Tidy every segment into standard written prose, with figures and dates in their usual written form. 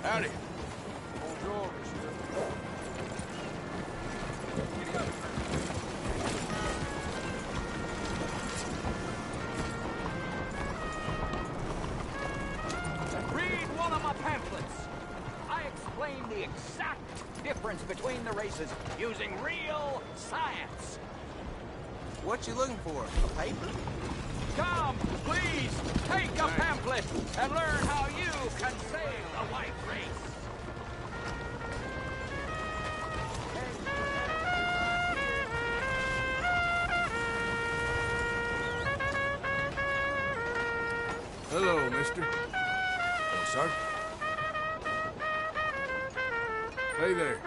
Howdy. Bonjour, monsieur. Read one of my pamphlets. I explain the exact difference between the races using real science. What you looking for? A paper? Come, please, take a pamphlet and learn how you can save the white race. Hello, mister. Oh, sir. Hey there.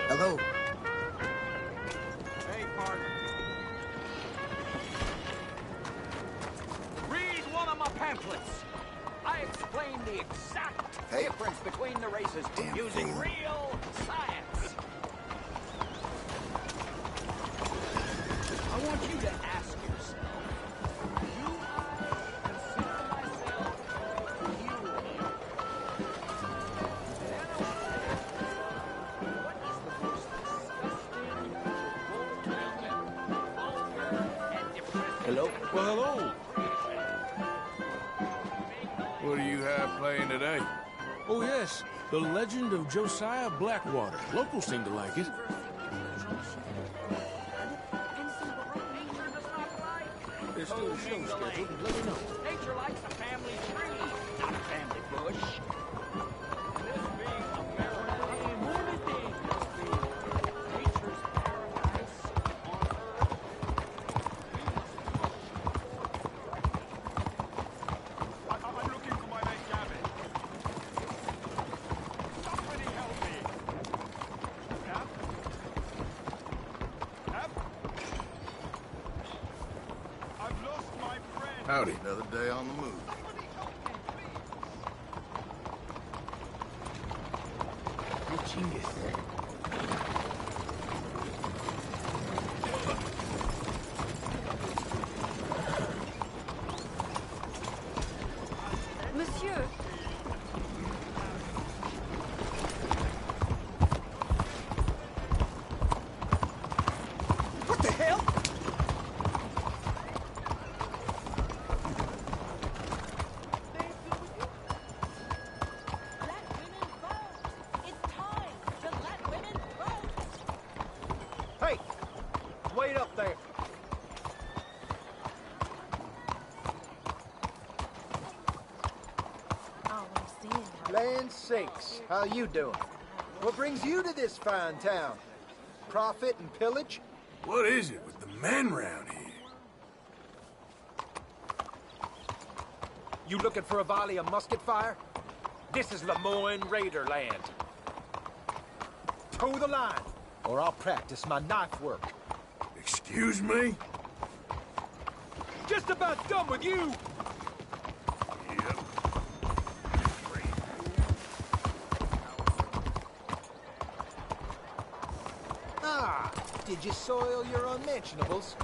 Hello. Hey, partner. Read one of my pamphlets. I explain the exact difference between the races using real science. I want you to ask yourself, do I consider myself human? Then I want you to ask yourself, what is the most disgusting, revolting, vulgar, and depressing Hello? thing Well, hello. creation? What do you have playing today? Oh, yes. The Legend of Josiah Blackwater. Locals seem to like it. There's still a show scheduled. Let me know. Nature likes a family tree, not a family bush. This being America, must be nature's paradise on earth. I'm looking for my mate Gavin. Somebody help me. Cap? Cap? I've lost my friend. Howdy. Another day on the move. Monsieur, What the hell? Let women vote! It's time to let women vote! Hey, wait up there. I understand how Land sakes, how you doing? What brings you to this fine town? Profit and pillage? What is it with the men round here? You looking for a volley of musket fire? This is Lemoyne Raider land. Toe the line, or I'll practice my knife work. Excuse me? Just about done with you! Yep. Ah, did you soil your unmentionables?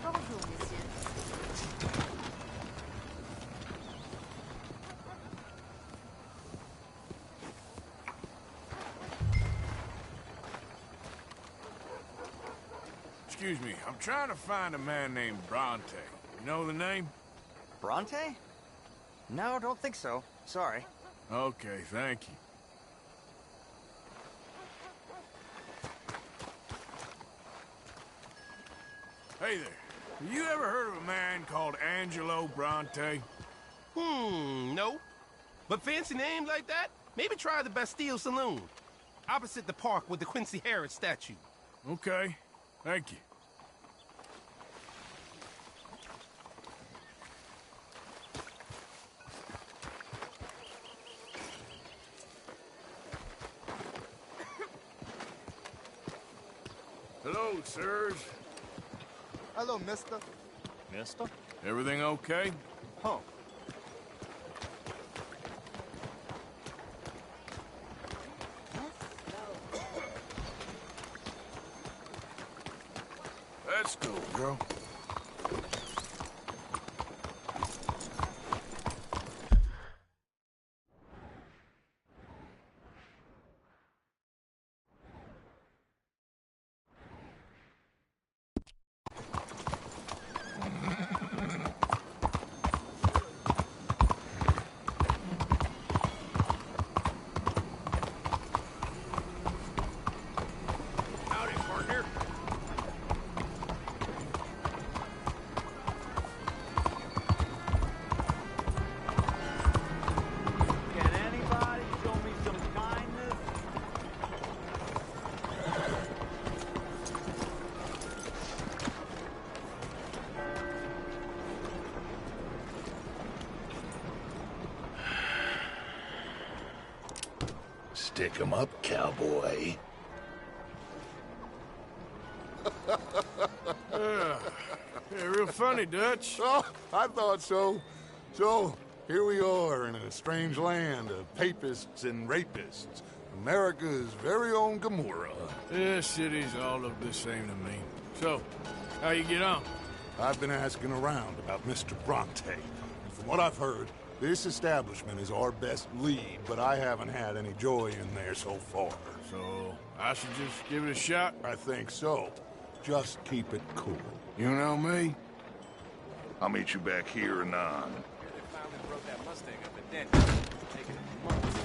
bonjour, monsieur. Excuse me, I'm trying to find a man named Bronte. You know the name? Bronte? No, don't think so. Sorry. Okay, thank you. Hey there. Have you ever heard of a man called Angelo Bronte? No. But fancy name like that? Maybe try the Bastille Saloon. Opposite the park with the Quincy Harris statue. Okay, thank you. Hello, sirs. Hello, mister. Mister? Everything okay? Huh. Let's go, girl. Howdy, partner. Can anybody show me some kindness? Stick 'em up, cowboy. Yeah, real funny, Dutch. Oh, I thought so. So, here we are in a strange land of papists and rapists. America's very own Gomorrah. This cities all look the same to me. So, how you get on? I've been asking around about Mr. Bronte. And from what I've heard, this establishment is our best lead, but I haven't had any joy in there so far. So, I should just give it a shot? I think so. Just keep it cool. You know me? I'll meet you back here anon. They finally broke that Mustang up at Denton. Taking months.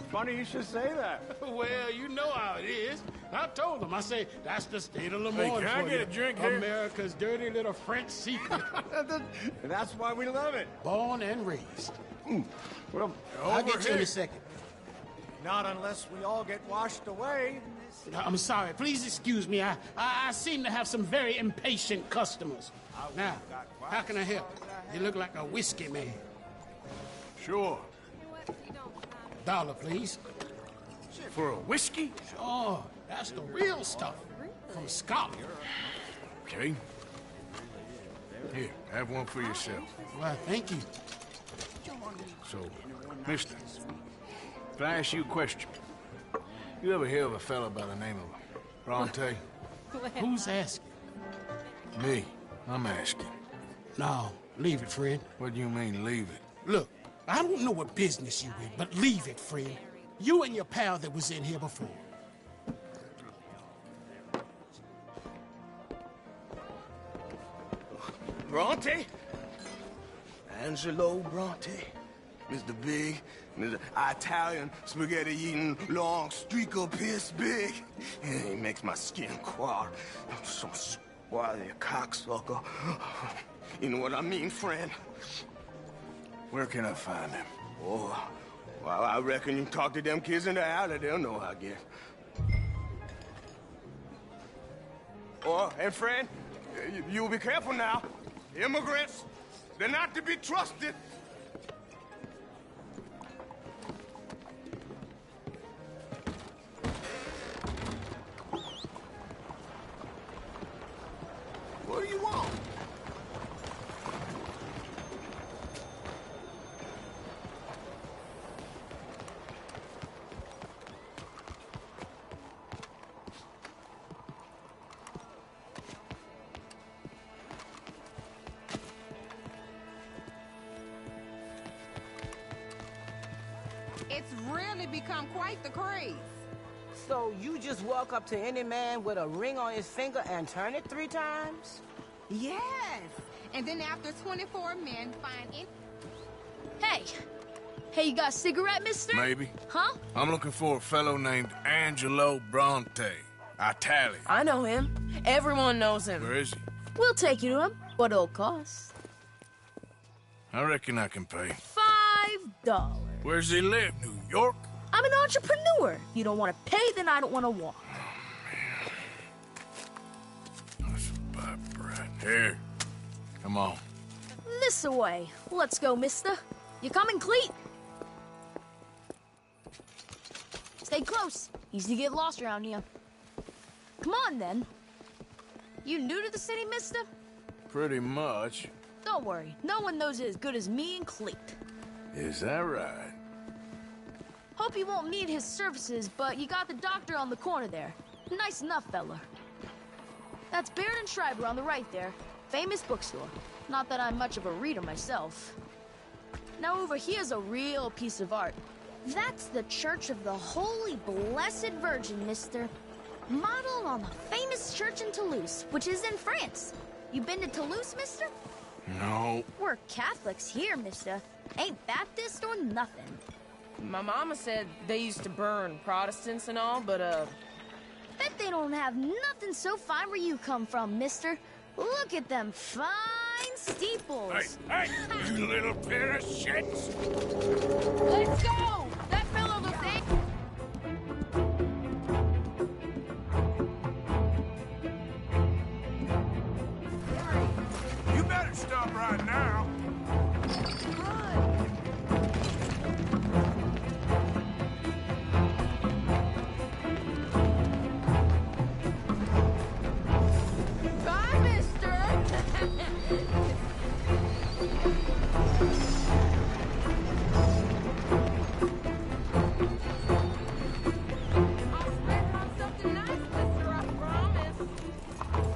Funny you should say that. Well, you know how it is. I told them. I say, that's the state of Hey, Lemoyne can I for get you. a drink here? America's dirty little French secret. That's why we love it. Born and raised. Well, I'll get you in a second. Not unless we all get washed away. I'm sorry. Please excuse me. I seem to have some very impatient customers. Now, how can I help? You look like a whiskey man. Sure. $1, please. For a whiskey? Sure. That's the real stuff. From Scotland. Okay. Here, have one for yourself. Well, thank you. So, mister, can I ask you a question? You ever hear of a fella by the name of Bronte? Who's asking? Me. I'm asking. No, leave it, friend. What do you mean, leave it? Look, I don't know what business you in, but leave it, friend. You and your pal that was in here before. Bronte? Angelo Bronte. Mr. Big, Mr. Italian spaghetti-eating, long streak of piss big. He makes my skin crawl. So squally a cocksucker. You know what I mean, friend? Where can I find him? Oh, well, I reckon you talk to them kids in the alley, they'll know, I guess. Oh, and friend, you'll be careful now. Immigrants, they're not to be trusted. What do you want? It's really become quite the craze. So you just walk up to any man with a ring on his finger and turn it 3 times? Yes. And then after 24 men find it. Hey! Hey, you got a cigarette, mister? Maybe. Huh? I'm looking for a fellow named Angelo Bronte. Italian. I know him. Everyone knows him. Where is he? We'll take you to him, but it'll cost I reckon I can pay. $5. Where's he live? New York? I'm an entrepreneur. If you don't want to pay, then I don't want to walk. That's about right. Here. Come on. This away. Let's go, mister. You coming, Cleet? Stay close. Easy to get lost around here. Come on, then. You new to the city, mister? Pretty much. Don't worry. No one knows it as good as me and Cleet. Is that right? Hope you won't need his services, but you got the doctor on the corner there. Nice enough, fella. That's Baird and Schreiber on the right there. Famous bookstore. Not that I'm much of a reader myself. Now over here's a real piece of art. That's the Church of the Holy Blessed Virgin, mister. Modeled on the famous church in Toulouse, which is in France. You been to Toulouse, mister? No. We're Catholics here, mister. Ain't Baptist or nothing. My mama said they used to burn Protestants and all, but, Bet they don't have nothing so fine where you come from, mister. Look at them fine steeples. Hey, you little pair of shits! Let's go! That fellow looks You better stop right now. Bye, mister!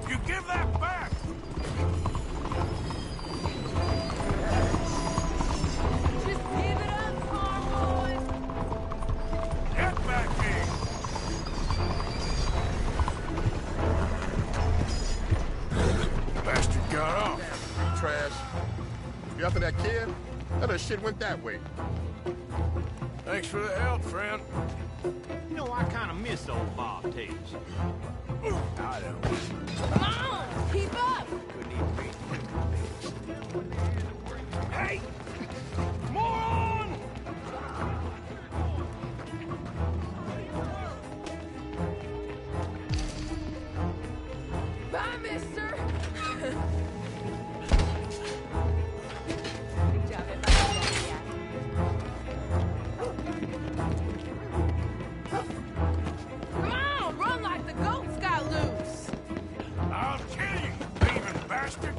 You give that back! Just give it up, farm boy! Get back here! Bastard got off. Trash. You after that kid? That shit went that way. Thanks for the help, friend. You know, I kind of miss old Bob Tails. I don't. Come on! Keep up! Hey! Moron! Bye, mister! Good job, Come on! Run like the goats got loose! I'll kill you, thieving bastard!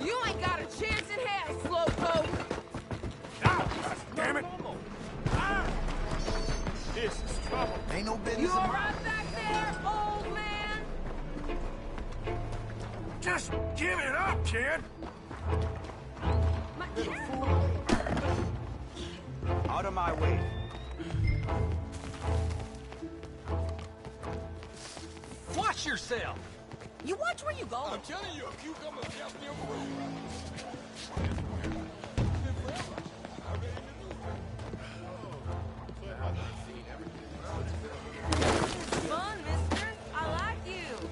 You ain't got a chance in hell, slowpoke! Ah, damn it! Ah! This is trouble. Ain't no business You of all mine. right back there, old man? Just give it up, kid! Out of my way. Watch yourself. You watch where you go. I'm telling you, a cucumber just near Fun, mister. I like you.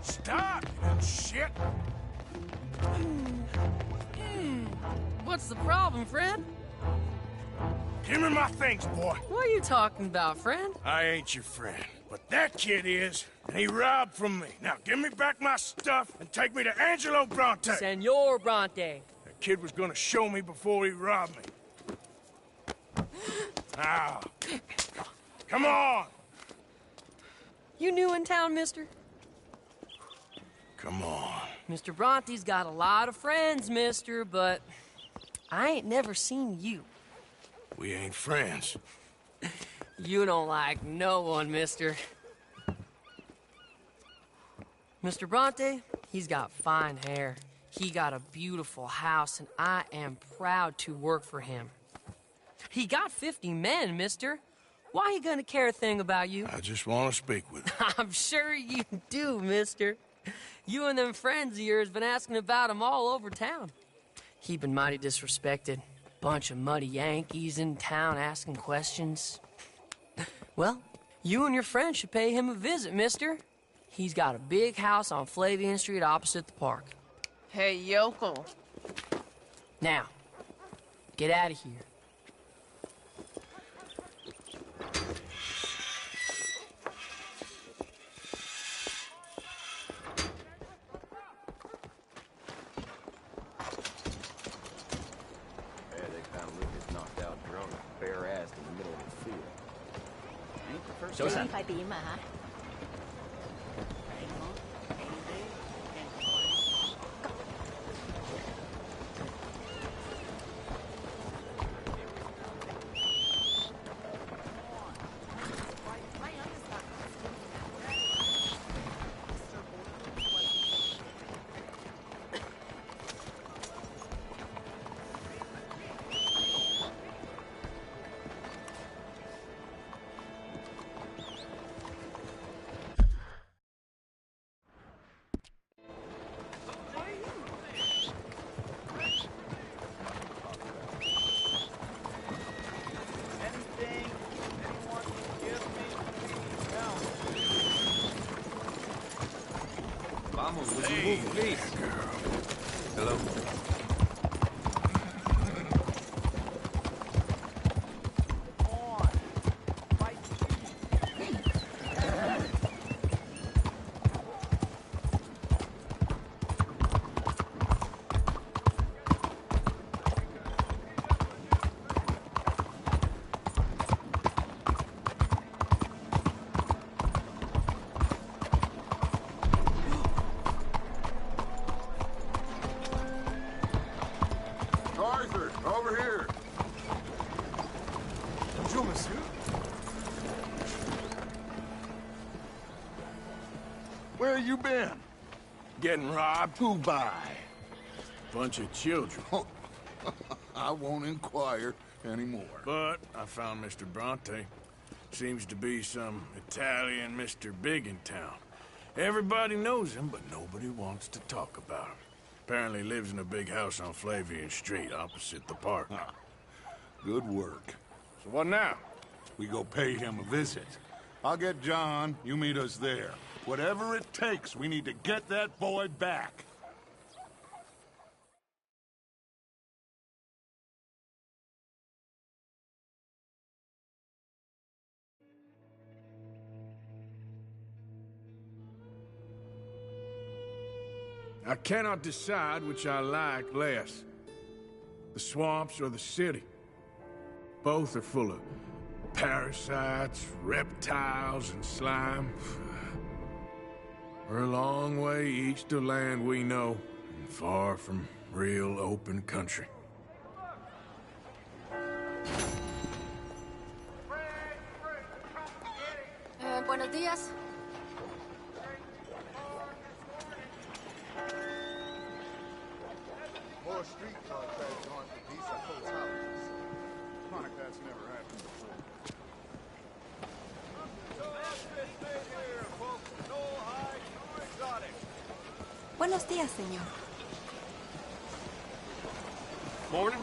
Stop, you shit! What's the problem, friend? Give me my things, boy. What are you talking about, friend? I ain't your friend, but that kid is, and he robbed from me. Now give me back my stuff and take me to Angelo Bronte. Senor Bronte. That kid was gonna show me before he robbed me. Now, come on! You new in town, mister? Come on. Mr. Bronte's got a lot of friends, mister, but I ain't never seen you. We ain't friends. You don't like no one, mister. Mr. Bronte, he's got fine hair. He got a beautiful house, and I am proud to work for him. He got 50 men, mister. Why he gonna care a thing about you? I just want to speak with him. I'm sure you do, mister. You and them friends of yours been asking about him all over town. He been mighty disrespected. Bunch of muddy Yankees in town asking questions. Well, you and your friend should pay him a visit, mister. He's got a big house on Flavian Street opposite the park. Hey, yokel. Now, get out of here. They found Lucas knocked out drunk, bare-assed in the middle of the field. Ain't the first 你 time. 快點啊 Vamos, would you move, please? Hello. Arthur, over here. Bonjour, monsieur. Where you been? Getting robbed? Who by? Bunch of children. I won't inquire anymore. But I found Mr. Bronte. Seems to be some Italian Mr. Big in town. Everybody knows him, but nobody wants to talk about him. Apparently lives in a big house on Flavian Street, opposite the park. Good work. So what now? We go pay him a visit. I'll get John, you meet us there. Whatever it takes, we need to get that boy back. I cannot decide which I like less. The swamps or the city. Both are full of parasites, reptiles, and slime. We're a long way east of land we know, and far from real open country. Buenos días. More street contracts on for decent hotels. Chronic, that's never happened before. Buenos días, señor. Morning.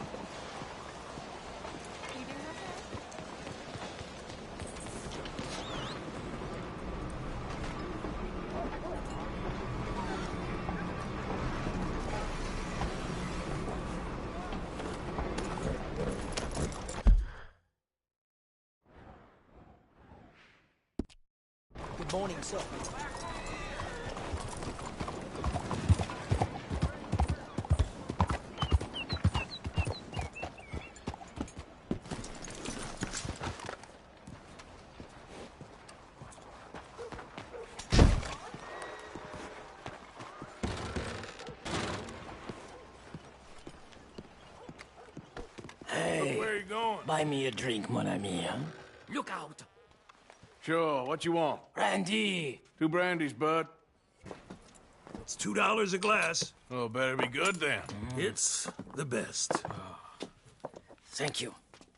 Good morning, sir. Hey, where you going? Buy me a drink, mon ami, huh? Look out! Sure, what you want? Brandy! 2 brandies, bud. It's $2 a glass. Oh, better be good then. It's the best. Thank you.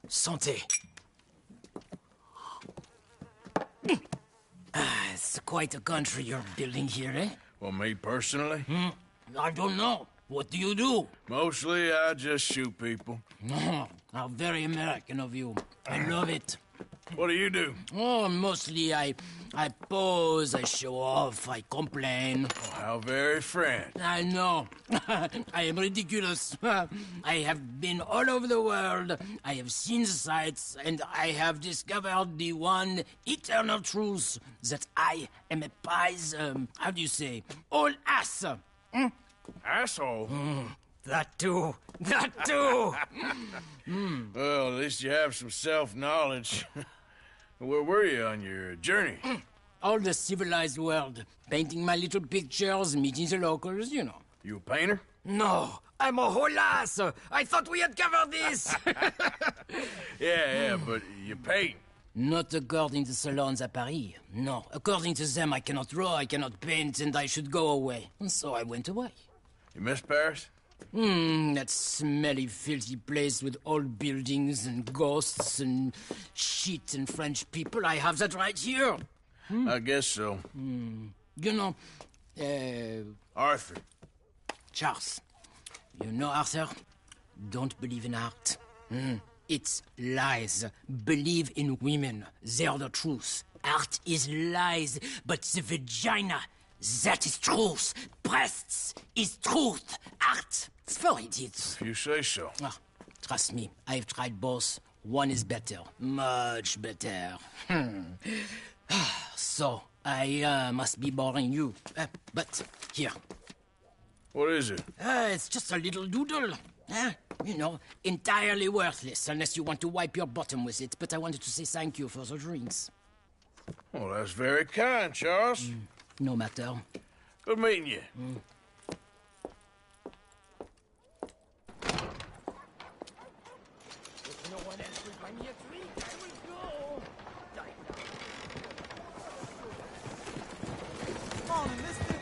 Santé. It's quite a country you're building here, eh? Well, me personally? I don't know. What do you do? Mostly, I just shoot people. How very American of you. I love it. What do you do? Oh, mostly I pose, I show off, I complain. Oh, how very French. I know. I am ridiculous. I have been all over the world. I have seen the sights, and I have discovered the one eternal truth that I am a pies, how do you say, old ass. Asshole? That too. That too. Well, at least you have some self-knowledge. Where were you on your journey? All the civilized world. Painting my little pictures, meeting the locals, you know. You a painter? No, I'm a whole ass. I thought we had covered this. Yeah, but you paint. Not according to salons at Paris. No, according to them, I cannot draw, I cannot paint, and I should go away. And so I went away. You miss Paris? That smelly, filthy place with old buildings and ghosts and shit and French people. I have that right here. I guess so. You know, Arthur. Charles. You know, Arthur? Don't believe in art. It's lies. Believe in women. They're the truth. Art is lies, but the vagina, that is truth. Breasts is truth. Art, it's for idiots. If you say so. Trust me, I've tried both. One is better. Much better. So, I must be boring you. But, here. What is it? It's just a little doodle. You know, entirely worthless, unless you want to wipe your bottom with it. But I wanted to say thank you for the drinks. Well, that's very kind, Charles. No matter. Good meeting you. If no one else will buy me a drink, I will go. Come on, mister.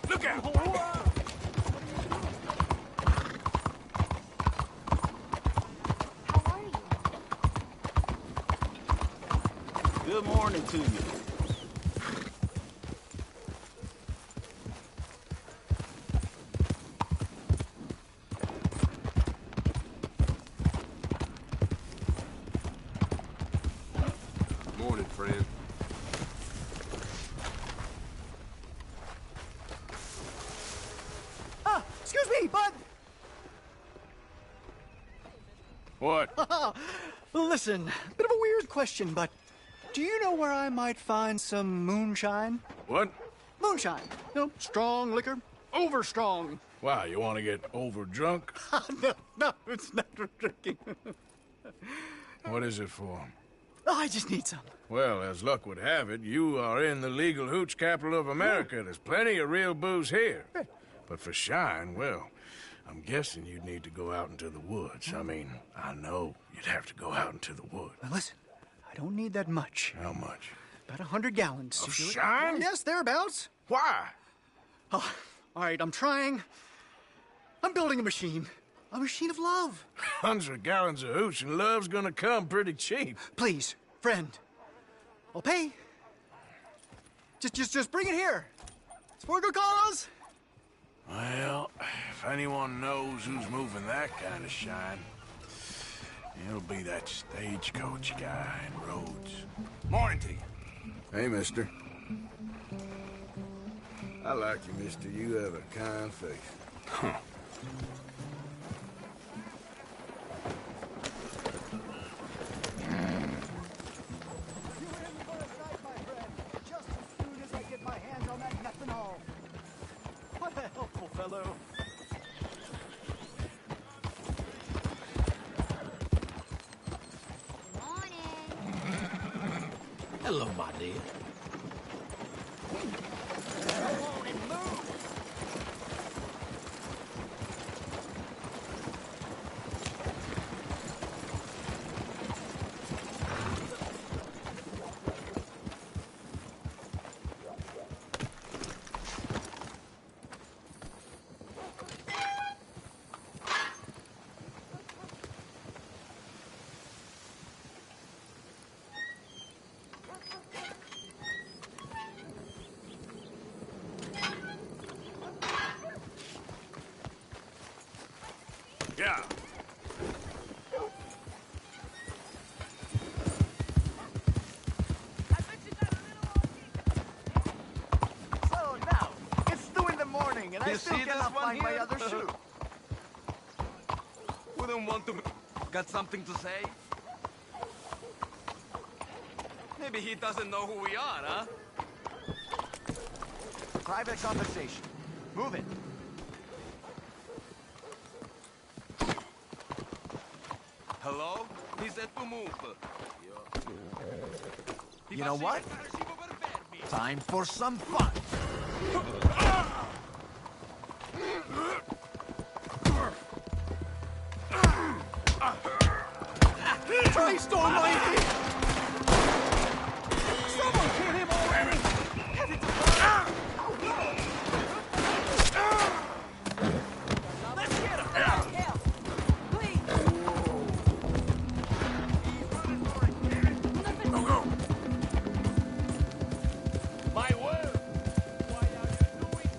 Look out! Good morning to you. Morning, friend. Excuse me, bud! What? Listen, bit of a weird question, but do you know where I might find some moonshine? What? Moonshine. You know, strong liquor. Over strong. Wow, you want to get over drunk? No, it's not for drinking. What is it for? I just need some. Well, as luck would have it, you are in the legal hooch capital of America. There's plenty of real booze here. But for shine, well, I'm guessing you'd need to go out into the woods. I mean, I know you'd have to go out into the woods. Now listen, I don't need that much. How much? About 100 gallons. Of to do it. shine? Yes, thereabouts. Why? Oh, all right, I'm trying. I'm building a machine. A machine of love. 100 gallons of hooch and love's gonna come pretty cheap. Please, friend. I'll pay. Just bring it here. It's for a good cause. Well, if anyone knows who's moving that kind of shine, it'll be that stagecoach guy in Rhodes. Morning to you. Hey, mister. I like you, mister. You have a kind face. Huh. What a helpful fellow. Hello, my dear. you still cannot find my other shoe. Wouldn't want to... Got something to say? Maybe he doesn't know who we are, huh? Private conversation. Move it. Hello? He said to move. You know what? Time for some fun. Christ almighty! Someone kill him already! Let's get him! Help! Please! Go. My word! Why are you doing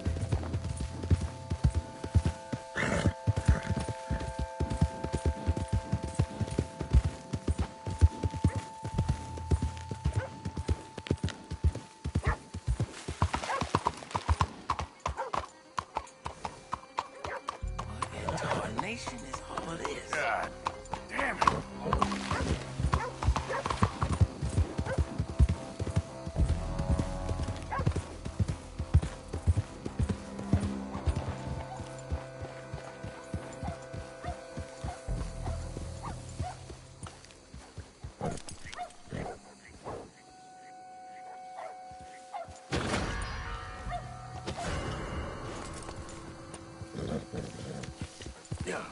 Nation is all it is. God damn it. Yeah.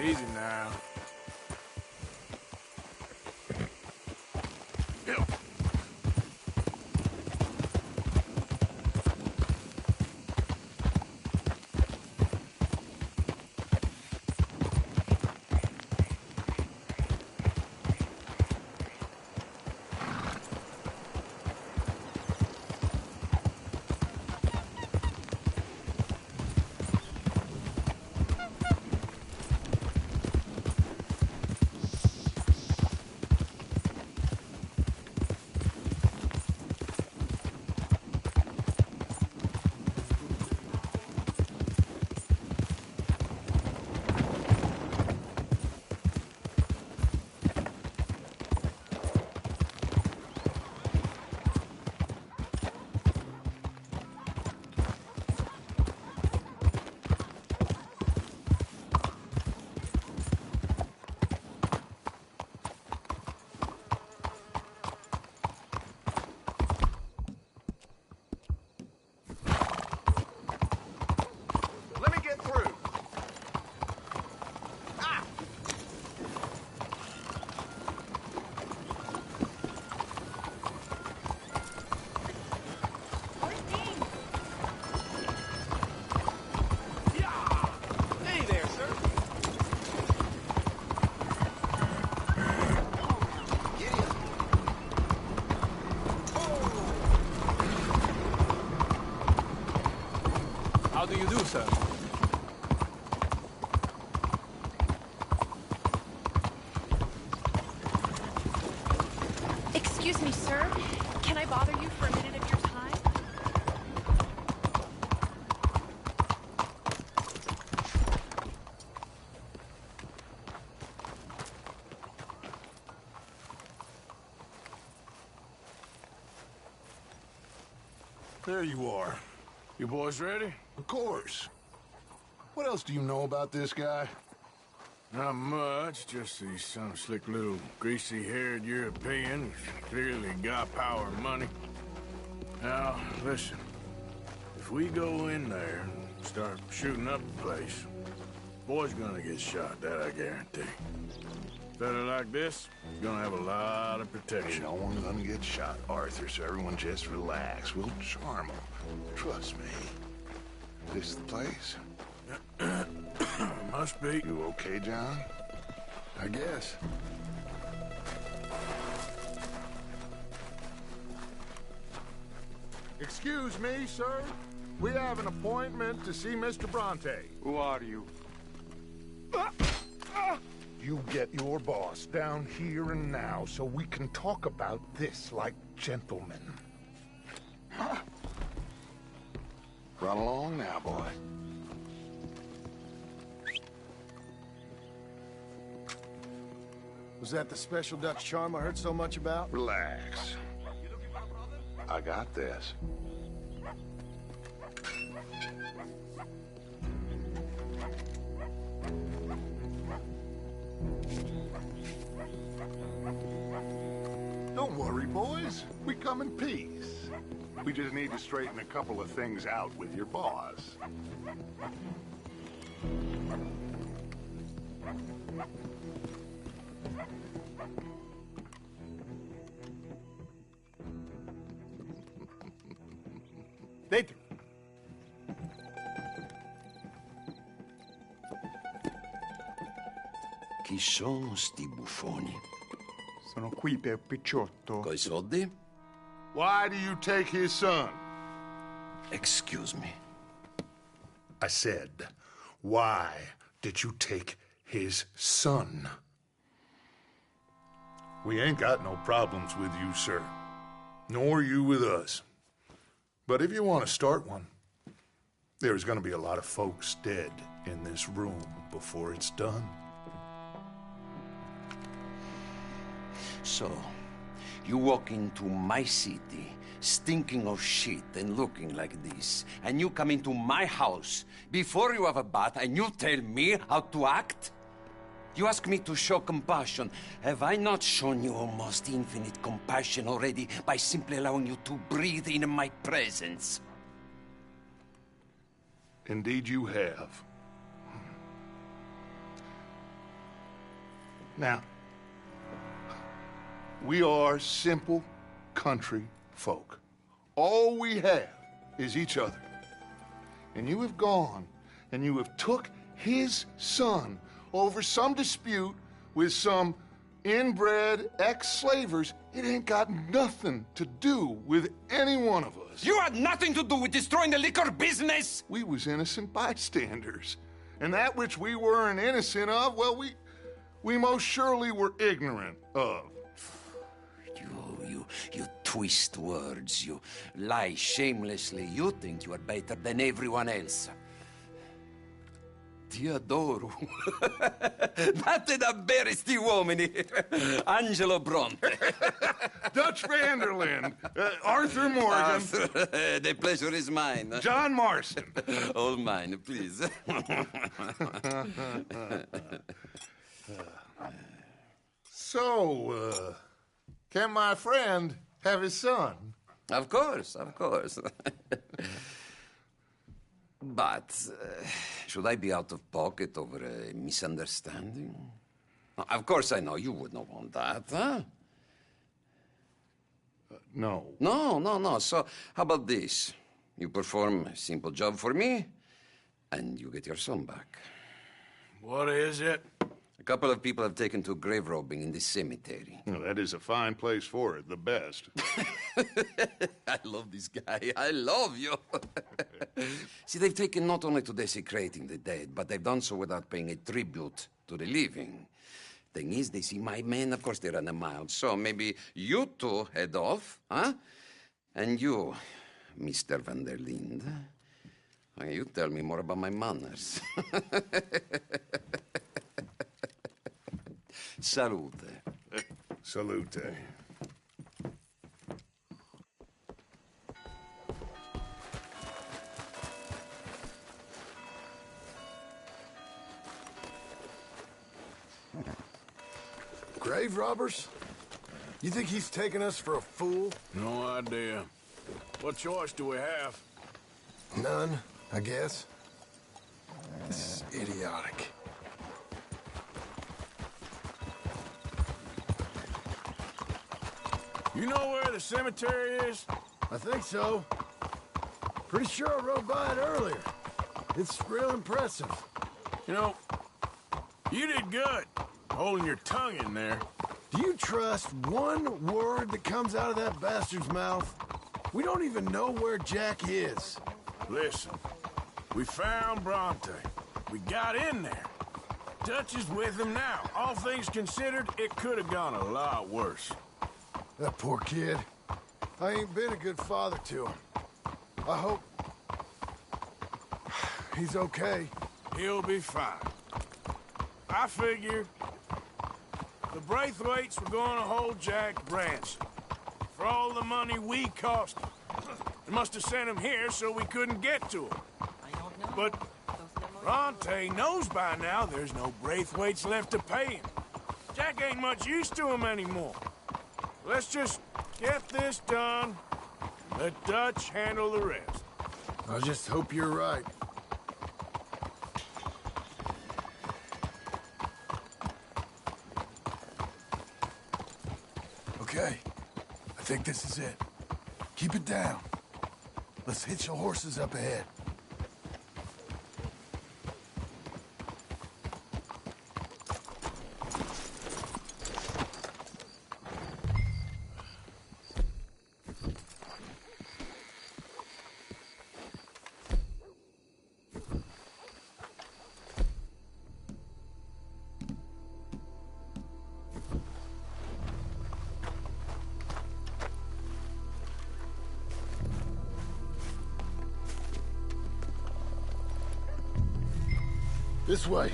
Easy now. Yeah. Let me get through. Ah! Hey there, sir. How do you do, sir? Excuse me, sir. Can I bother you for a minute of your time? There you are. You boys ready? Of course. What else do you know about this guy? Not much, just he's some slick little greasy-haired European who's clearly got power and money. Now, listen. If we go in there and start shooting up the place, boy's gonna get shot, that I guarantee. Fella like this is gonna have a lot of protection. No one's gonna get shot, Arthur, so everyone just relax. We'll charm them. Trust me. This the place? Must be. You okay, John? I guess. Excuse me, sir. We have an appointment to see Mr. Bronte. Who are you? You get your boss down here and now so we can talk about this like gentlemen. Run along now, boy. Was that the special Dutch charm I heard so much about? Relax. I got this. Don't worry, boys. We come in peace. We just need to straighten a couple of things out with your boss. Dentro. Chi sono sti buffoni? Sono qui per Picciotto. Coi soldi? Why do you take his son? Excuse me. I said, why did you take his son? We ain't got no problems with you, sir. Nor you with us. But if you want to start one, there's going to be a lot of folks dead in this room before it's done. So, you walk into my city, stinking of shit and looking like this, and you come into my house before you have a bath and you tell me how to act? You ask me to show compassion. Have I not shown you almost infinite compassion already by simply allowing you to breathe in my presence? Indeed you have. Now, we are simple country folk. All we have is each other. And you have gone and you have took his son over some dispute with some inbred ex-slavers. It ain't got nothing to do with any one of us. You had nothing to do with destroying the liquor business! We was innocent bystanders. And that which we weren't innocent of, well, we most surely were ignorant of. You twist words, you lie shamelessly. You think you are better than everyone else. Ti adoro. Vatte da bere sti uomini. Angelo Bronte. Dutch Vanderlyn. Arthur Morgan. Arthur, the pleasure is mine. John Marston. All mine, please. So, can my friend have his son? Of course, of course. But, should I be out of pocket over a misunderstanding? Of course I know you would not want that, huh? No. No. So, how about this? You perform a simple job for me, and you get your son back. What is it? A couple of people have taken to grave robbing in this cemetery. Well, that is a fine place for it, the best. I love this guy. I love you. See, they've taken not only to desecrating the dead, but they've done so without paying a tribute to the living. Thing is, they see my men, of course they run a mile. So maybe you two head off, huh? And you, Mr. Van der Linde, you tell me more about my manners. Salute. Salute. Grave robbers? You think he's taking us for a fool? No idea. What choice do we have? None, I guess. This is idiotic. You know where the cemetery is? I think so. Pretty sure I rode by it earlier. It's real impressive. You know, you did good, holding your tongue in there. Do you trust one word that comes out of that bastard's mouth? We don't even know where Jack is. Listen, we found Bronte. We got in there. Dutch is with him now. All things considered, it could have gone a lot worse. That poor kid. I ain't been a good father to him. I hope... he's okay. He'll be fine. I figure the Braithwaites were going to hold Jack ransom for all the money we cost him. They must have sent him here so we couldn't get to him. But Bronte knows by now there's no Braithwaites left to pay him. Jack ain't much use to him anymore. Let's just get this done. Let Dutch handle the rest. I just hope you're right. Okay. I think this is it. Keep it down. Let's hitch the horses up ahead. This way.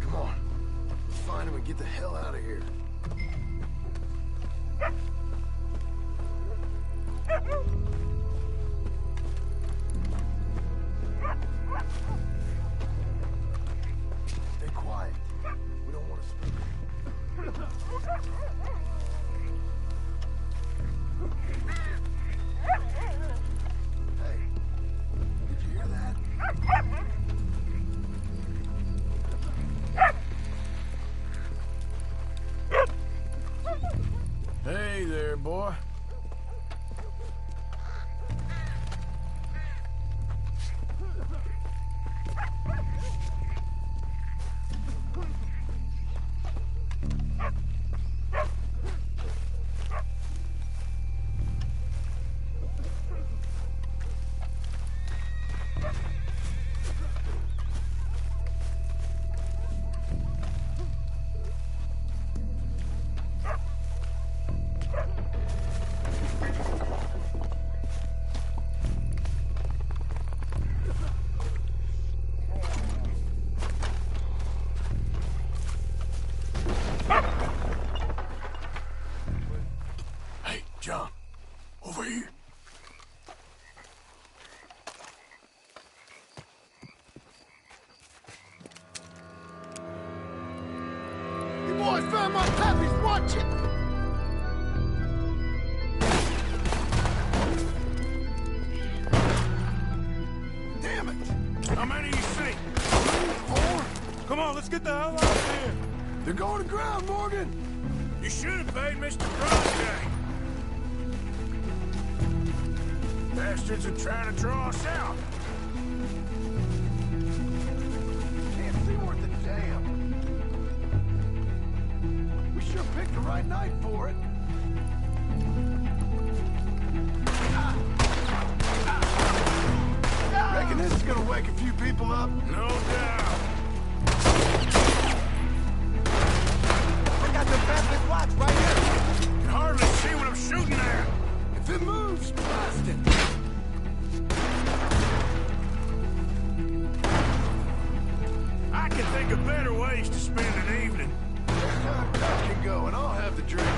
Come on. Let's find him and get the hell out of here. Stay quiet. We don't want to spook him. Hey there, boy. John, over here. You boys found my puppies, watch it! Damn it! How many you see? 3, 4? Come on, let's get the hell out of here. They're going to ground, Morgan! You should have paid Mr. Bronte. Bastards are trying to draw us out. Can't see worth a damn. We sure picked the right night for it. Reckon this is gonna wake a few people up? No doubt. I got the Bradley watch right here. You can hardly see what I'm shooting at. If it moves, blast it. I can think of better ways to spend an evening. Next time Dutch can go and I'll have the drink.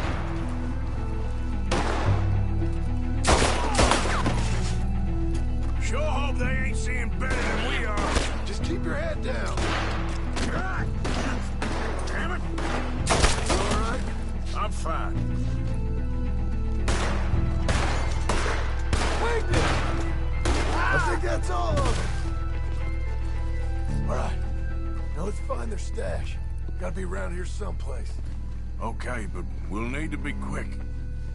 Sure hope they ain't seeing better than we are. Just keep your head down. God. Damn it. You all right? I'm fine. Wait there! I think that's all of them. All right. Now let's find their stash. Gotta be around here someplace. Okay, but we'll need to be quick.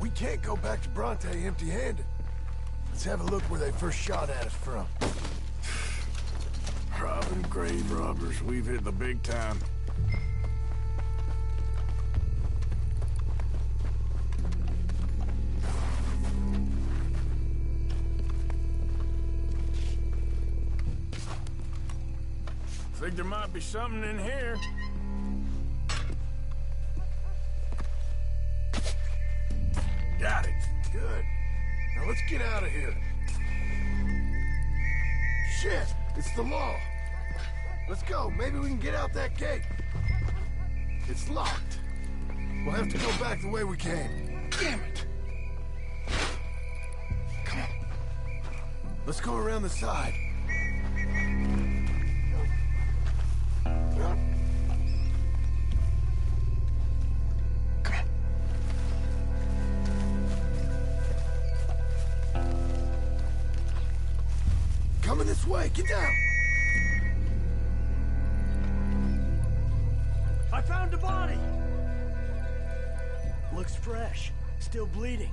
We can't go back to Bronte empty-handed. Let's have a look where they first shot at us from. Robbing grave robbers. We've hit the big time. Think there might be something in here. Got it. Good. Now let's get out of here. Shit! It's the law. Let's go. Maybe we can get out that gate. It's locked. We'll have to go back the way we came. Damn it! Come on. Let's go around the side. Coming this way. Get down. I found a body! Looks fresh. Still bleeding.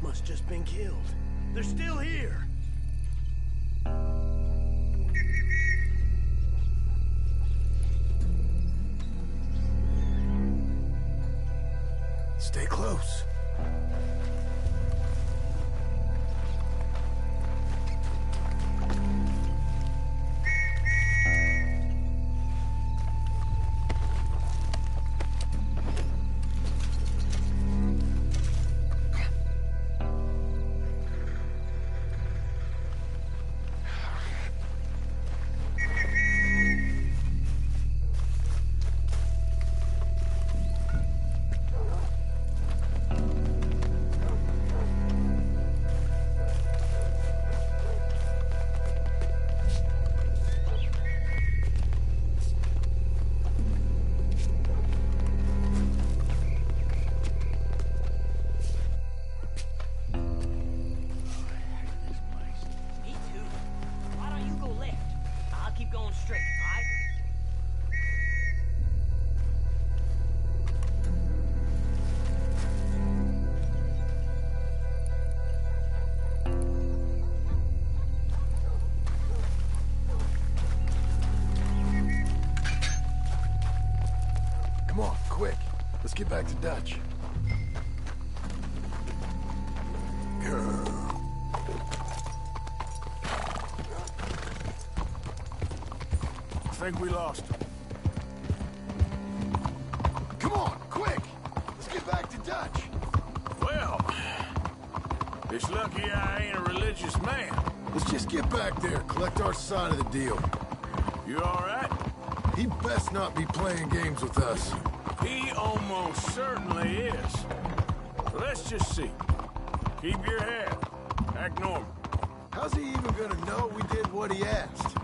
Must just been killed. They're still here. Stay close. Come on, quick. Let's get back to Dutch. Girl. I think we lost him. Come on, quick! Let's get back to Dutch. Well, it's lucky I ain't a religious man. Let's just get back there, collect our side of the deal. You all right? He best not be playing games with us. He almost certainly is. Let's just see. Keep your head. Act normal. How's he even gonna know we did what he asked?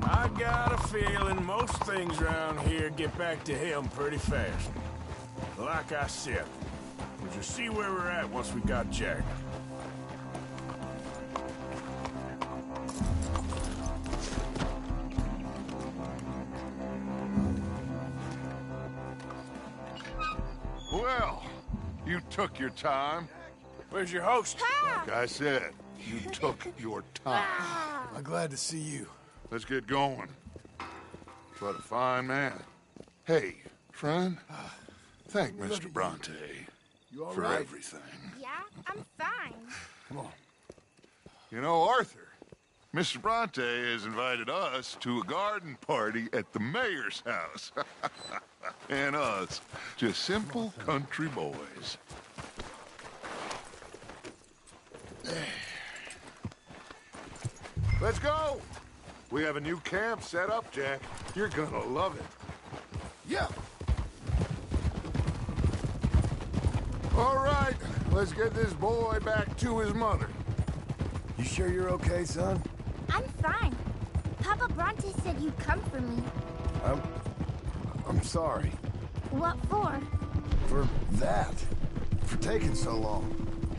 I got a feeling most things around here get back to him pretty fast. Like I said, we'll just see where we're at once we got Jack. Well, you took your time. Where's your host? Like I said, you took your time. I'm glad to see you. Let's get going. What a fine man. Hey, friend, thank Mr. Bronte You all for right? everything. Yeah, I'm fine. Come on. You know, Arthur, Mr. Bronte has invited us to a garden party at the mayor's house. And us, just simple country boys. Let's go! We have a new camp set up, Jack. You're gonna love it. Yeah. All right, let's get this boy back to his mother. You sure you're okay, son? I'm fine. Papa Bronte said you'd come for me. I'm sorry. What for? For that. For taking so long.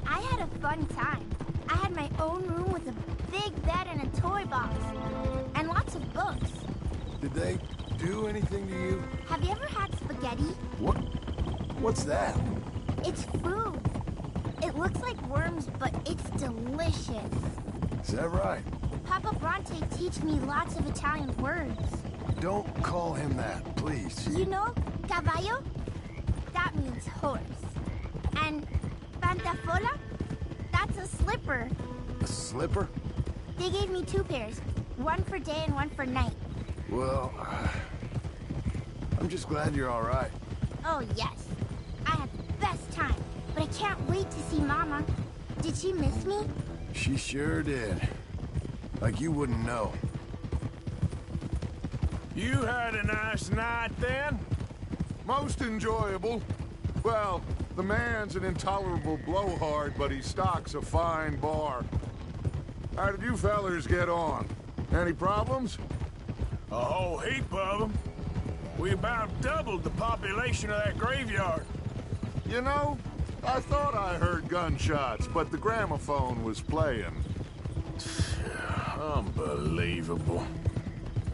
I had a fun time. I had my own room with a big bed and a toy box. And lots of books. Did they do anything to you? Have you ever had spaghetti? What's that? It's food. It looks like worms, but it's delicious. Is that right? Papa Bronte teach me lots of Italian words. Don't call him that, please. You know, caballo? That means horse. And pantafola? That's a slipper. A slipper? They gave me 2 pairs. One for day and one for night. Well, I'm just glad you're all right. Oh, yes. I had the best time, but I can't wait to see Mama. Did she miss me? She sure did. Like you wouldn't know. You had a nice night then? Most enjoyable. Well, the man's an intolerable blowhard, but he stocks a fine bar. How did you fellers get on? Any problems? A whole heap of them. We about doubled the population of that graveyard. You know, I thought I heard gunshots, but the gramophone was playing. Unbelievable.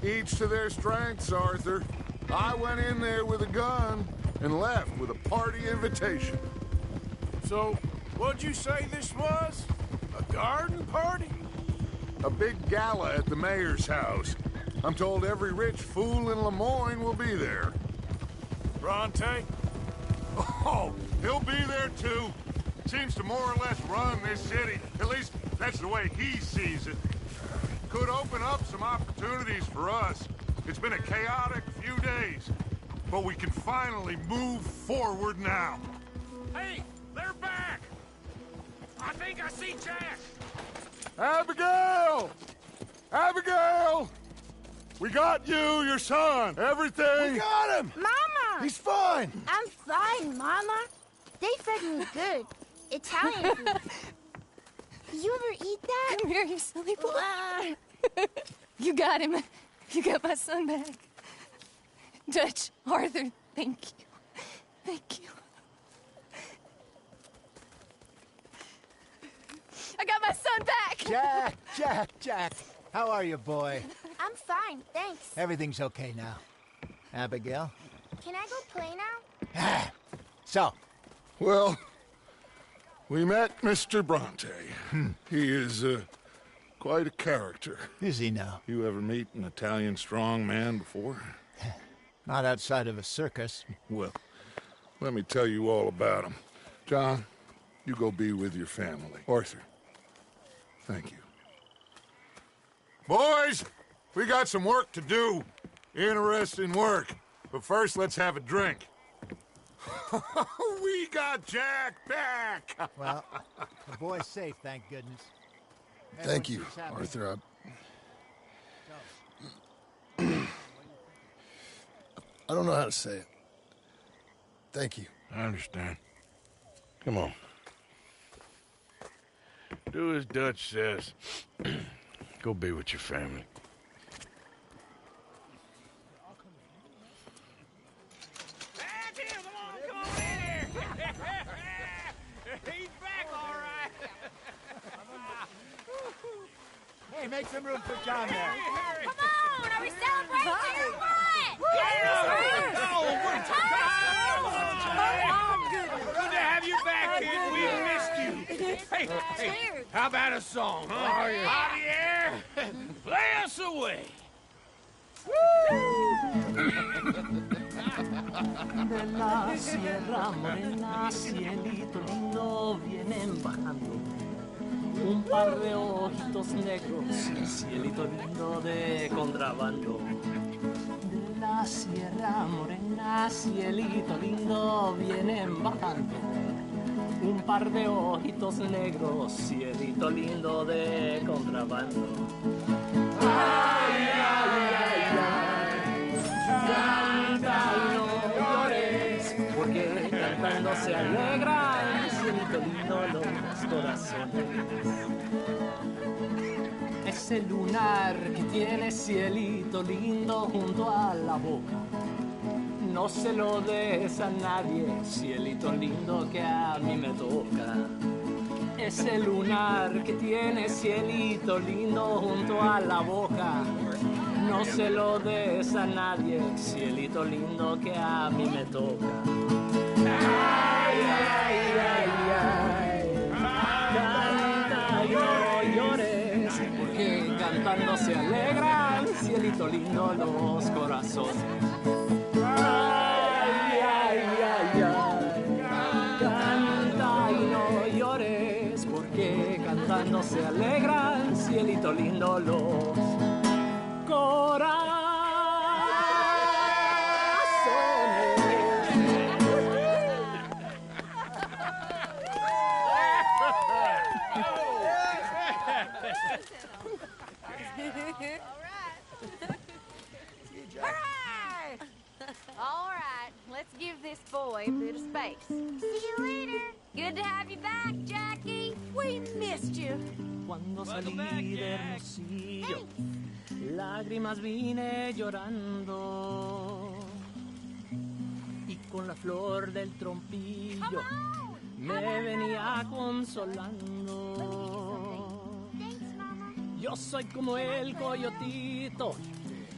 Each to their strengths, Arthur. I went in there with a gun and left with a party invitation. So, what'd you say this was? A garden party? A big gala at the mayor's house. I'm told every rich fool in Lemoyne will be there. Bronte? Oh, he'll be there too. Seems to more or less run this city. At least, that's the way he sees it. Could open up some opportunities for us. It's been a chaotic few days, but we can finally move forward now. Hey, they're back! I think I see Jack! Abigail! Abigail! We got you, your son, everything! We got him! Mama! He's fine! I'm fine, Mama. They fed me good. Italian food. You ever eat that? Come here, you silly boy. You got him. You got my son back. Dutch, Arthur, thank you. Thank you. I got my son back! Jack. How are you, boy? I'm fine, thanks. Everything's okay now. Abigail? Can I go play now? So? Well, we met Mr. Bronte. He is, quite a character. Is he now? You ever meet an Italian strong man before? Not outside of a circus. Well, let me tell you all about him. John, you go be with your family. Arthur, thank you. Boys, we got some work to do. Interesting work. But first, let's have a drink. We got Jack back! Well, the boy's safe, thank goodness. Thank you, Arthur. I don't know how to say it. Thank you. I understand. Come on. Do as Dutch says. Go be with your family. He's back, all right. Hey, make some room for John there. Come on, are we celebrating or what? Good to have you back, kid. We missed you. Hey, how about a song, huh? Javier, play us away. De la sierra morena, cielito lindo, vienen bajando un par de ojitos negros, cielito lindo de contrabando. De la sierra morena, cielito lindo, vienen bajando un par de ojitos negros, cielito lindo de contrabando. Ay, ay, ay, ay, canta y no llores, porque cantando se alegran, cielito lindo los corazones. Ese lunar que tiene cielito lindo junto a la boca, no se lo des a nadie, cielito lindo que a mí me toca. Ese lunar que tiene cielito lindo junto a la boca, no se lo des a nadie, cielito lindo que a mí me toca. Ay, ay, ay, ay, canta y no llores, porque cantando se alegran, cielito lindo los corazones. Ay, ay, ay, ay, canta y no llores, porque cantando se alegran, cielito lindo los corazones. Hooray! All right, let's give this boy a bit of space. See you later. Good to have you back, Jackie. We missed you. Cuando salí de Hermosillo, lágrimas vine llorando. Y con la flor del trompillo me venía consolando. Yo soy como el coyotito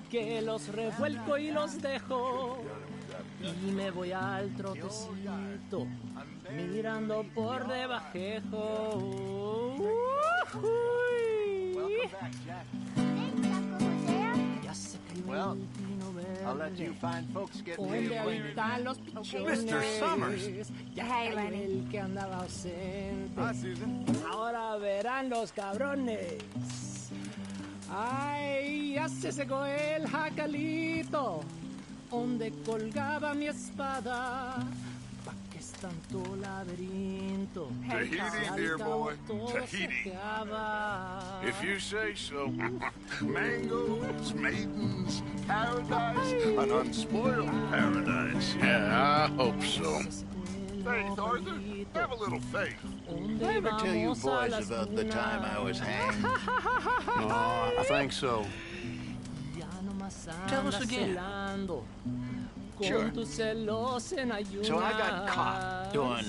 que los revuelco y los dejo. Y me voy al trotecito mirando por debajejo. Well, I'll let you fine folks get Donde habitan los pichones. Mr. Summers. Ya Hey, era el que andaba ausente. Hi, Susan. Ahora verán los cabrones. Ay, ya se secó el jacalito donde colgaba mi espada. ¿Pa' qué es tanto laberinto? Tahiti, Al dear cabo boy. todo se Tahiti. acaba. If you say so. Mangoes, maidens, paradise, an unspoiled paradise. Yeah, I hope so. Faith, Arthur, have a little faith. Did I ever tell you boys about the time I was hanged? I think so. Tell us again. Sure. So I got caught doing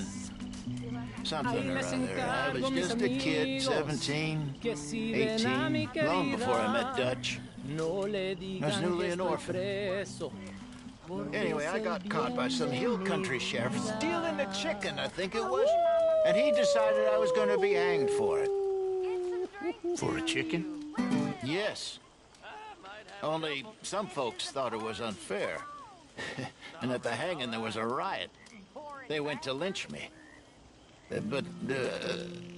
something or other. I was just a kid, 17, 18, long before I met Dutch. I was newly an orphan. Anyway, I got caught by some hill country sheriff stealing a chicken, I think it was. And he decided I was going to be hanged for it. For a chicken? Yes. Only some folks thought it was unfair. And at the hanging, there was a riot. They went to lynch me. But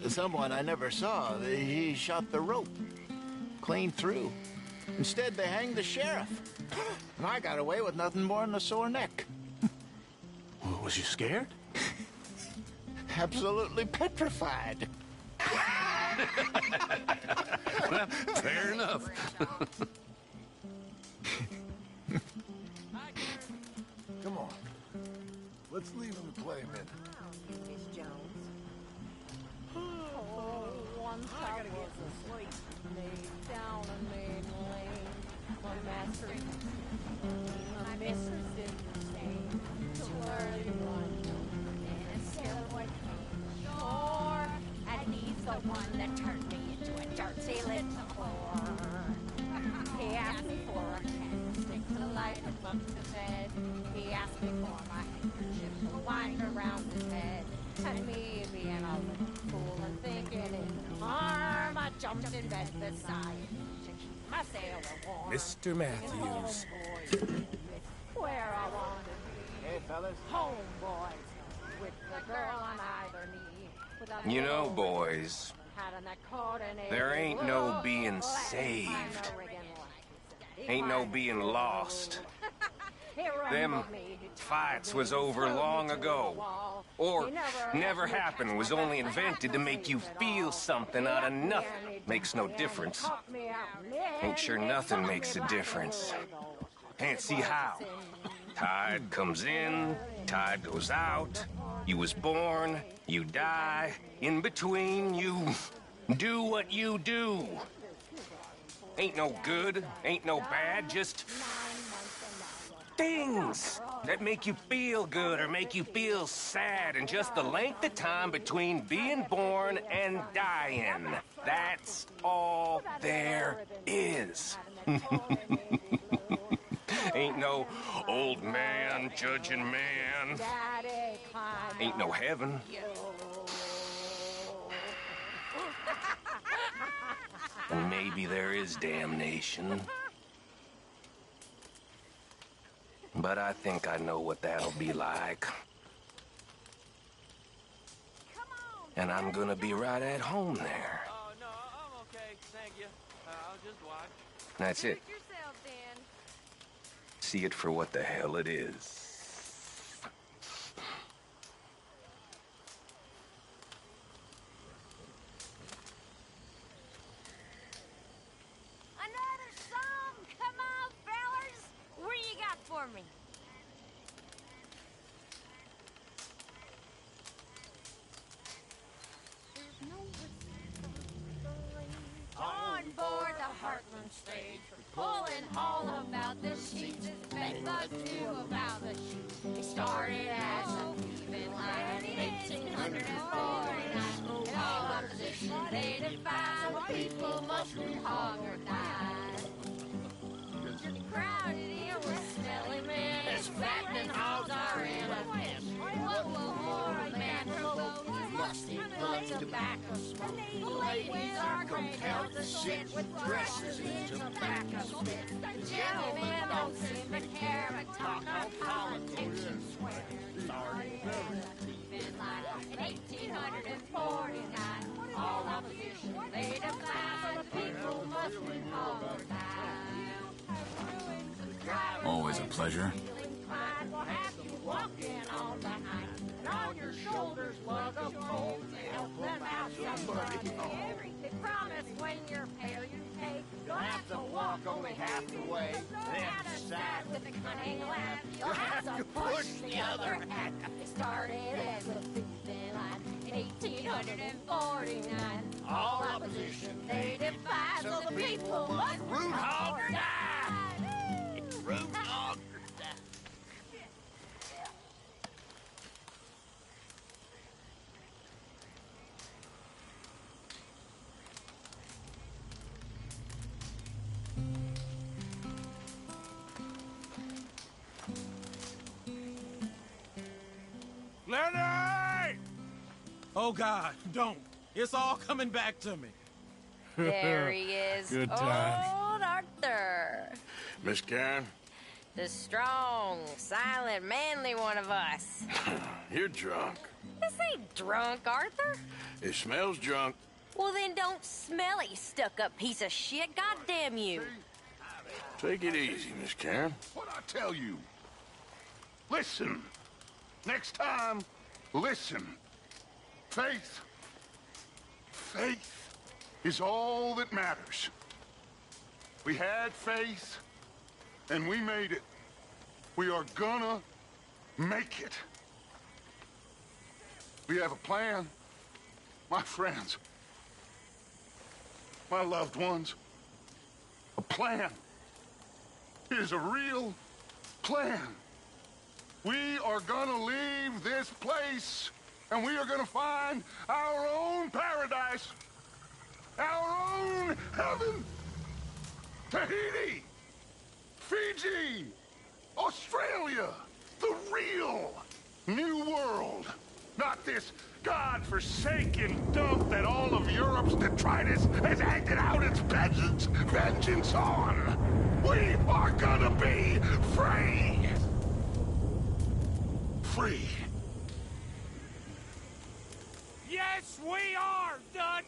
someone I never saw, he shot the rope clean through. Instead, they hanged the sheriff. And I got away with nothing more than a sore neck. Was you scared? Absolutely petrified. Well, fair enough. Come on. Let's leave him to play a minute. Miss Jones. Oh, once I was asleep, laid down and made lane. My master, my mistress didn't stay till early one. And a sailor shore, and he's the one that turned me into a dirty little whore. He asked me for a candlestick to light him up to bed. He asked me for my handkerchief to wind around his head. And me being a little fool and thinking it harm, I jumped in bed beside him to keep my sailor warm. Mr. Matthews. Where I want to be. Hey, fellas. Home, boys. With the girl on either knee. With a You know, little boys, hat and that coordinated there ain't no look, being like saved. a rigging like it's Ain't no being lost. Them fights was over long ago. Or never happened, was only invented to make you feel something out of nothing. Makes no difference. Ain't sure nothing makes a difference. Can't see how. Tide comes in, tide goes out. You was born, you die. In between, you do what you do. Ain't no good, ain't no bad, just things that make you feel good or make you feel sad, and just the length of time between being born and dying. That's all there is. Ain't no old man judging man. Ain't no heaven. And maybe there is damnation. But I think I know what that'll be like. And I'm gonna be right at home there. Oh, no, I'm okay. Thank you. I'll just watch. That's it. yourself, then. See it for what the hell it is. stage. Pulling all about the sheets. His bedbug knew about the sheets. He started as a thieving lad in 1849. In all opposition, they defied. So people must hog or die. Crowded here with smelly men. As fattening hogs are in a mess. What will more a man provoke? His musty blood tobacco smoke. The ladies are compelled to sit with dresses in tobacco spit. The gentlemen don't seem to care and talk of politics and swear. Started as a thieving line in 1849. All opposition they defy. The people must win all or die. Always a pleasure. Will have you walking on behind, and on your shoulders lug a pole to help them out somebody. They promise when you're pale you pay. You'll have to walk only half the way. Then decide with a cunning laugh. You'll have to push the other half. They started as a thieving line in 1849. All opposition they defy, so the people must root hog or die. Root hog. Lenny! Oh, God, don't. It's all coming back to me. There he is. Good times. Old Arthur. Miss Karen, The strong, silent, manly one of us. you're drunk. This ain't drunk, Arthur. It smells drunk. Well, then don't smell it, you stuck-up piece of shit. God damn you. Take it easy, Miss Karen. What'd I tell you? Listen. Next time, listen. Faith. Faith is all that matters. We had faith, and we made it. We are gonna make it. We have a plan. My friends. My loved ones. A plan. It is a real plan. We are gonna leave this place, and we are gonna find our own paradise, our own heaven. Tahiti, Fiji, Australia, the real new world. Not this God-forsaken dump that all of Europe's detritus has acted out its vengeance on. We are gonna be free. Free. Yes, we are, Dutch!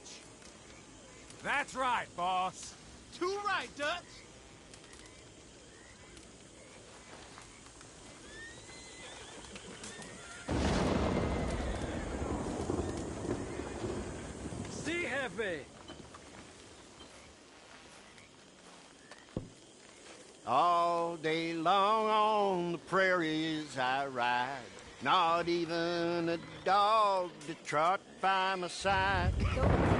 That's right, boss. Too right, Dutch. See, Hefe. All day long on the prairies I ride. Not even a dog to trot by my side.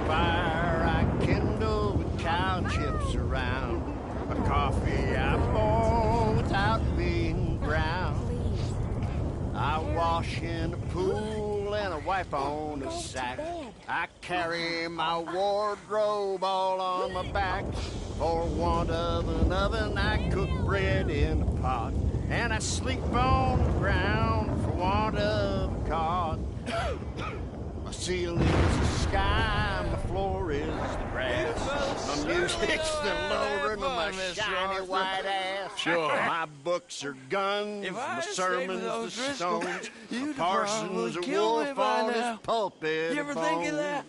Fire I kindle with cow chips around. A coffee I pour without being ground. I wash in a pool and I wipe on a sack. I carry my wardrobe all on my back. For want of an oven, I cook bread in a pot. And I sleep on the ground for want of a cot. My ceiling's the sky, my floor is the grass. My music's the lowering of my shiny white ass. Sure. My books are guns, my sermons are stones. My parson's a wolf on his pulpit. You ever think of that?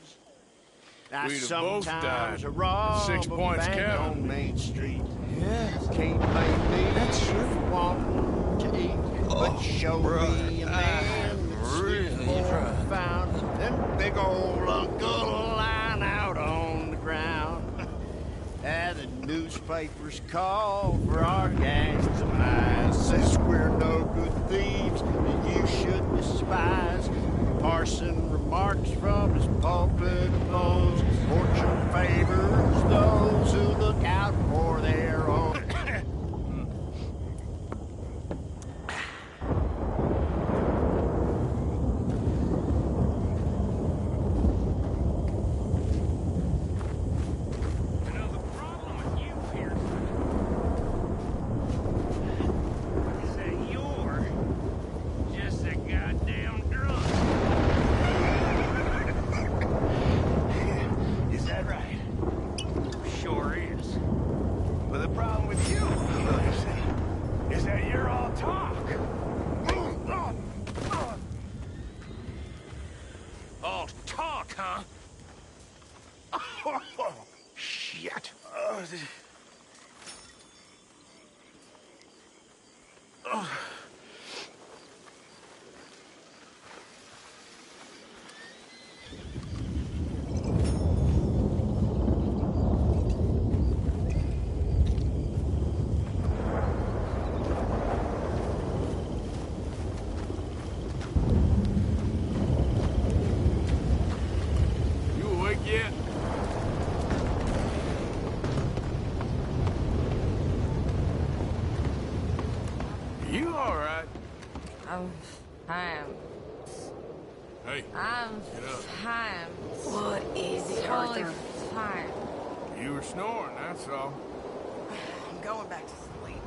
I We'd have both sometimes died. rob 6 a points, bank Kevin. on Main Street. Yes. Can't blame me for wanting to eat, but show me a man that's really really trying. found them big old uncle lying out on the ground. And the newspapers call for our gang's demise. Says we're no good thieves that you should despise. Parson remarks from his pulpit of bones. Fortune favors those who look out for problem with you, is that you're all talk. All talk, huh? Shit. You awake yet? You all right? I'm fine. Hey, I'm get up. fine. What is it, Totally Arthur? fine. You were snoring, that's all. I'm going back to sleep.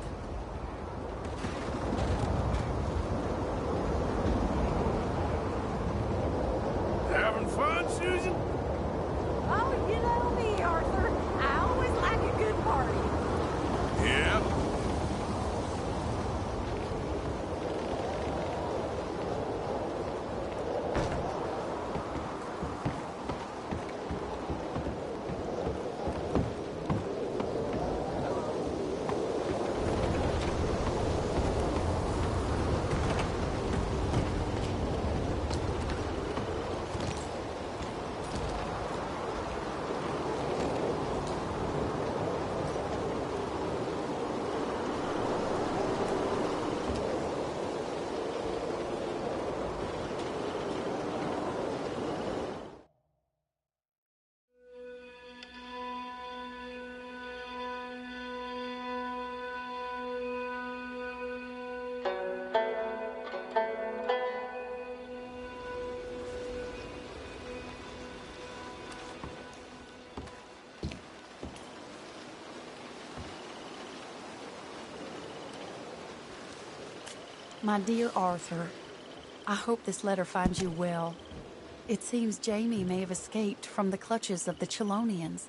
Having fun, Susan? Oh, you know me, Arthur. I always like a good party. Yeah. My dear Arthur, I hope this letter finds you well. It seems Jamie may have escaped from the clutches of the Chelonians.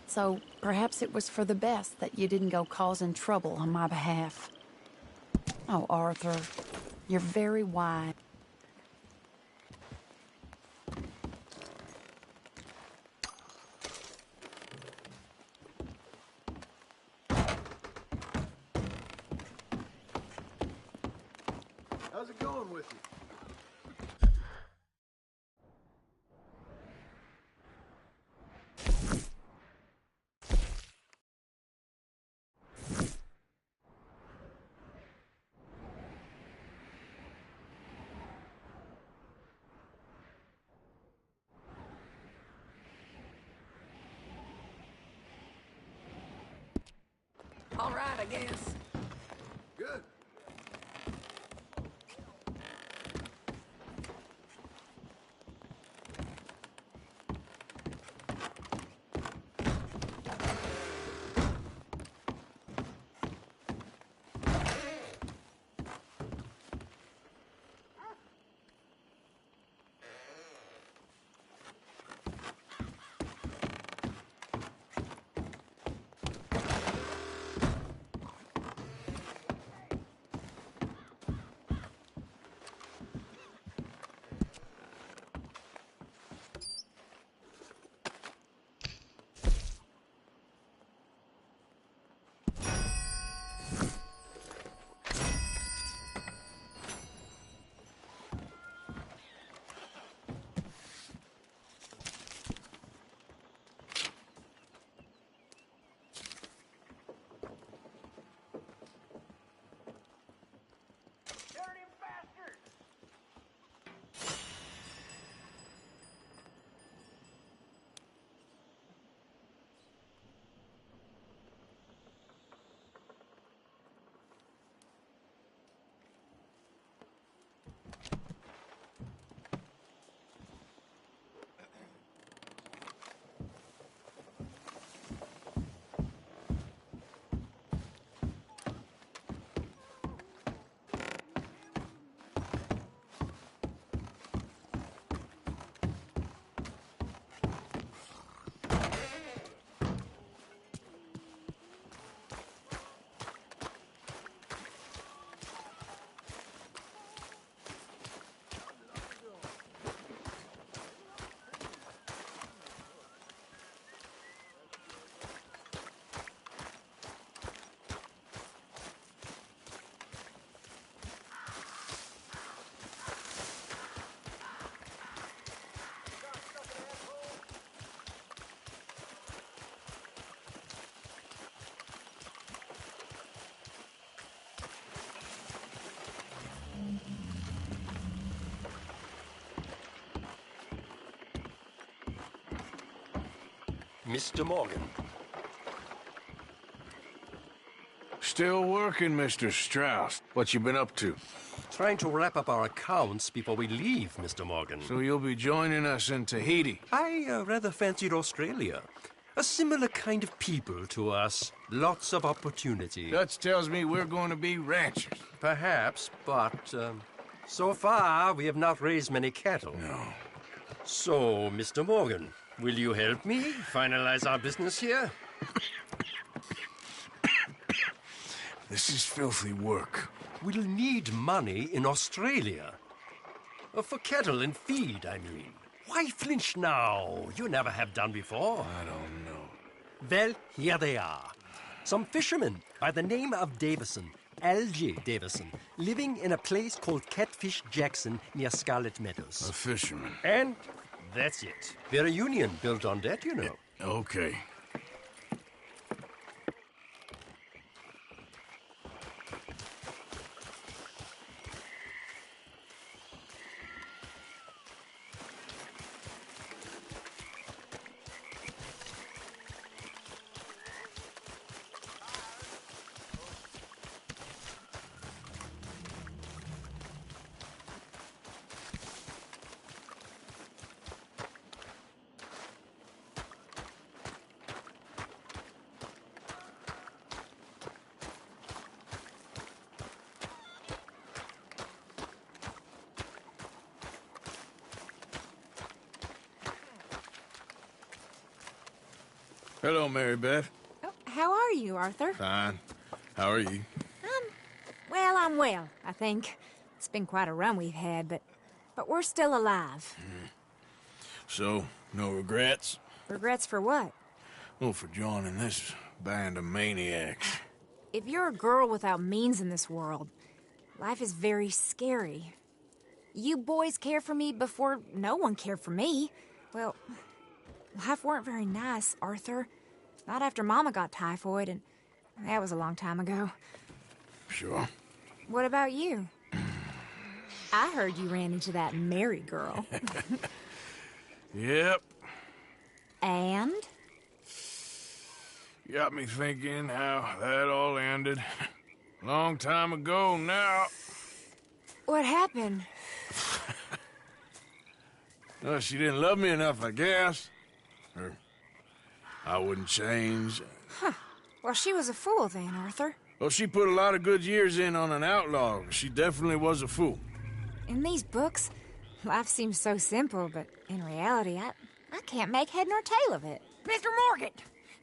So perhaps it was for the best that you didn't go causing trouble on my behalf. Oh, Arthur, you're very wise. How's it going with you? All right, I guess. Good. Mr. Morgan. Still working, Mr. Strauss. What you been up to? Trying to wrap up our accounts before we leave, Mr. Morgan. So you'll be joining us in Tahiti? I rather fancied Australia. A similar kind of people to us. Lots of opportunity. Dutch tells me we're going to be ranchers. Perhaps, but so far we have not raised many cattle. No. So, Mr. Morgan, will you help me finalize our business here? This is filthy work. We'll need money in Australia. For cattle and feed, I mean. Why flinch now? You never have done before. I don't know. Well, here they are. Some fishermen by the name of Davison, L.J. Davison, living in a place called Catfish Jackson near Scarlet Meadows. A fisherman. And that's it. We're a union built on that, you know. Okay. Hello, Mary Beth. Oh, how are you, Arthur? Fine. How are you? Well, I'm well, I think. It's been quite a run we've had, but we're still alive. So, no regrets? Regrets for what? Well, for joining this band of maniacs. If you're a girl without means in this world, life is very scary. You boys cared for me before no one cared for me. Well, life weren't very nice, Arthur. Not after Mama got typhoid, and that was a long time ago. Sure. What about you? I heard you ran into that Mary girl. Yep. And? Got me thinking how that all ended. Long time ago now. What happened? Well, she didn't love me enough, I guess. Or I wouldn't change. Huh. Well, she was a fool then, Arthur. Well, she put a lot of good years in on an outlaw. She definitely was a fool. In these books, life seems so simple, but in reality, I can't make head nor tail of it. Mr. Morgan!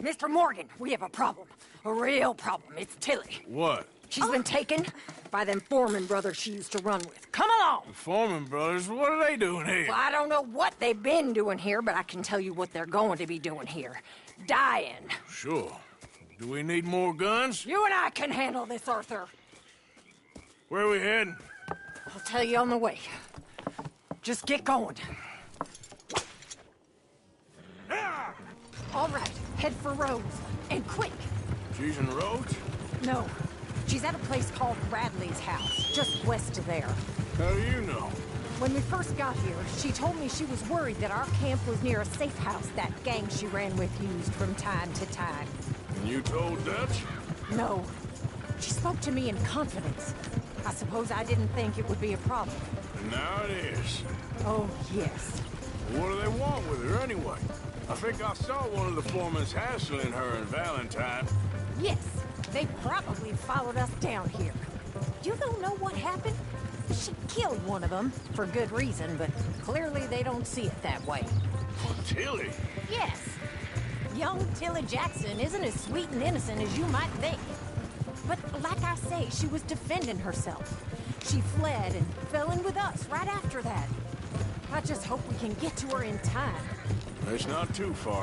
Mr. Morgan, we have a problem. A real problem. It's Tilly. What? She's been taken by them Foreman brothers she used to run with. Come along! The Foreman brothers? What are they doing here? Well, I don't know what they've been doing here, but I can tell you what they're going to be doing here. Dying. Sure. Do we need more guns? You and I can handle this, Arthur. Where are we heading? I'll tell you on the way. Just get going. All right, head for Rose. And quick. She's in Rhodes? No. She's at a place called Radley's house, just west of there. How do you know? When we first got here, she told me she was worried that our camp was near a safe house that gang she ran with used from time to time. And you told Dutch? No. She spoke to me in confidence. I suppose I didn't think it would be a problem. And now it is. Oh, yes. What do they want with her anyway? I think I saw one of the foremans hassling her and Valentine. Yes. They probably followed us down here. You don't know what happened? She killed one of them, for good reason, but clearly they don't see it that way. Tilly? Yes. Young Tilly Jackson isn't as sweet and innocent as you might think. But like I say, she was defending herself. She fled and fell in with us right after that. I just hope we can get to her in time. It's not too far.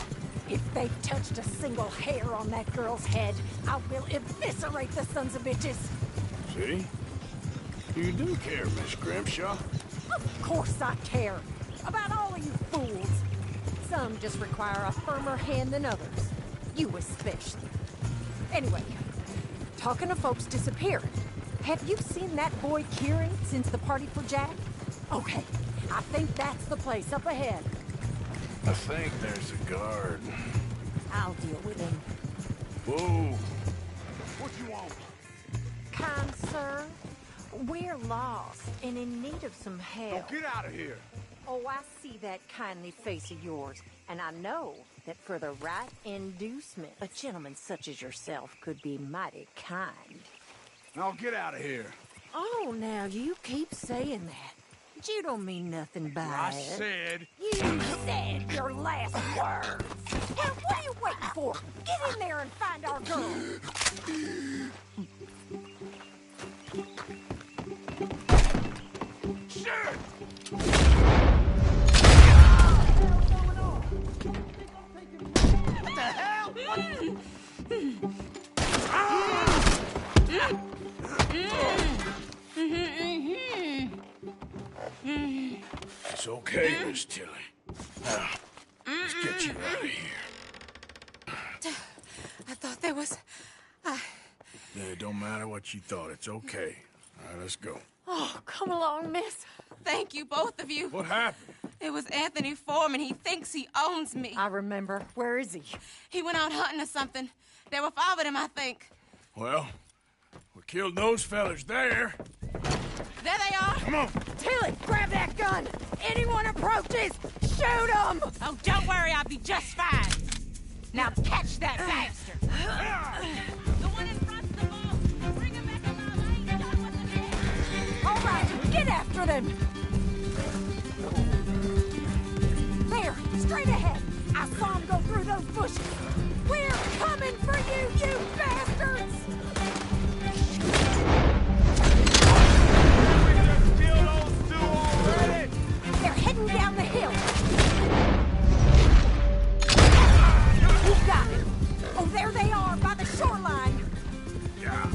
If they've touched a single hair on that girl's head, I will eviscerate the sons of bitches. See? You do care, Miss Grimshaw. Of course I care. About all of you fools. Some just require a firmer hand than others. You especially. Anyway, talking of folks disappearing, have you seen that boy Kieran since the party for Jack? Okay, I think that's the place up ahead. I think there's a guard. I'll deal with him. Whoa. What you want? Kind sir, we're lost and in need of some help. Get out of here. Oh, I see that kindly face of yours, and I know that for the right inducement, a gentleman such as yourself could be mighty kind. Now get out of here. Oh, now you keep saying that. But you don't mean nothing by I it. said... You said your last words. Now, what are you waiting for? Get in there and find our girl. Shit! What the hell? It's okay, Miss Tilly. Now, let's get you out of here. I thought there was... It don't matter what you thought. It's okay. All right, let's go. Oh, come along, miss. Thank you, both of you. What happened? It was Anthony Foreman. He thinks he owns me. I remember. Where is he? He went out hunting or something. There were 5 of them, I think. Well, we killed those fellas there. There they are. Come on. Tilly, grab that gun. Anyone approaches, shoot them. Oh, don't worry. I'll be just fine. Now catch that bastard. The one in front's the boss. Bring him back alive. I ain't done with him yet. All right, get after them. There, straight ahead. I saw him go through those bushes. We're coming for you, you bastards! They're heading down the hill. You got it. Oh, there they are by the shoreline. Yeah.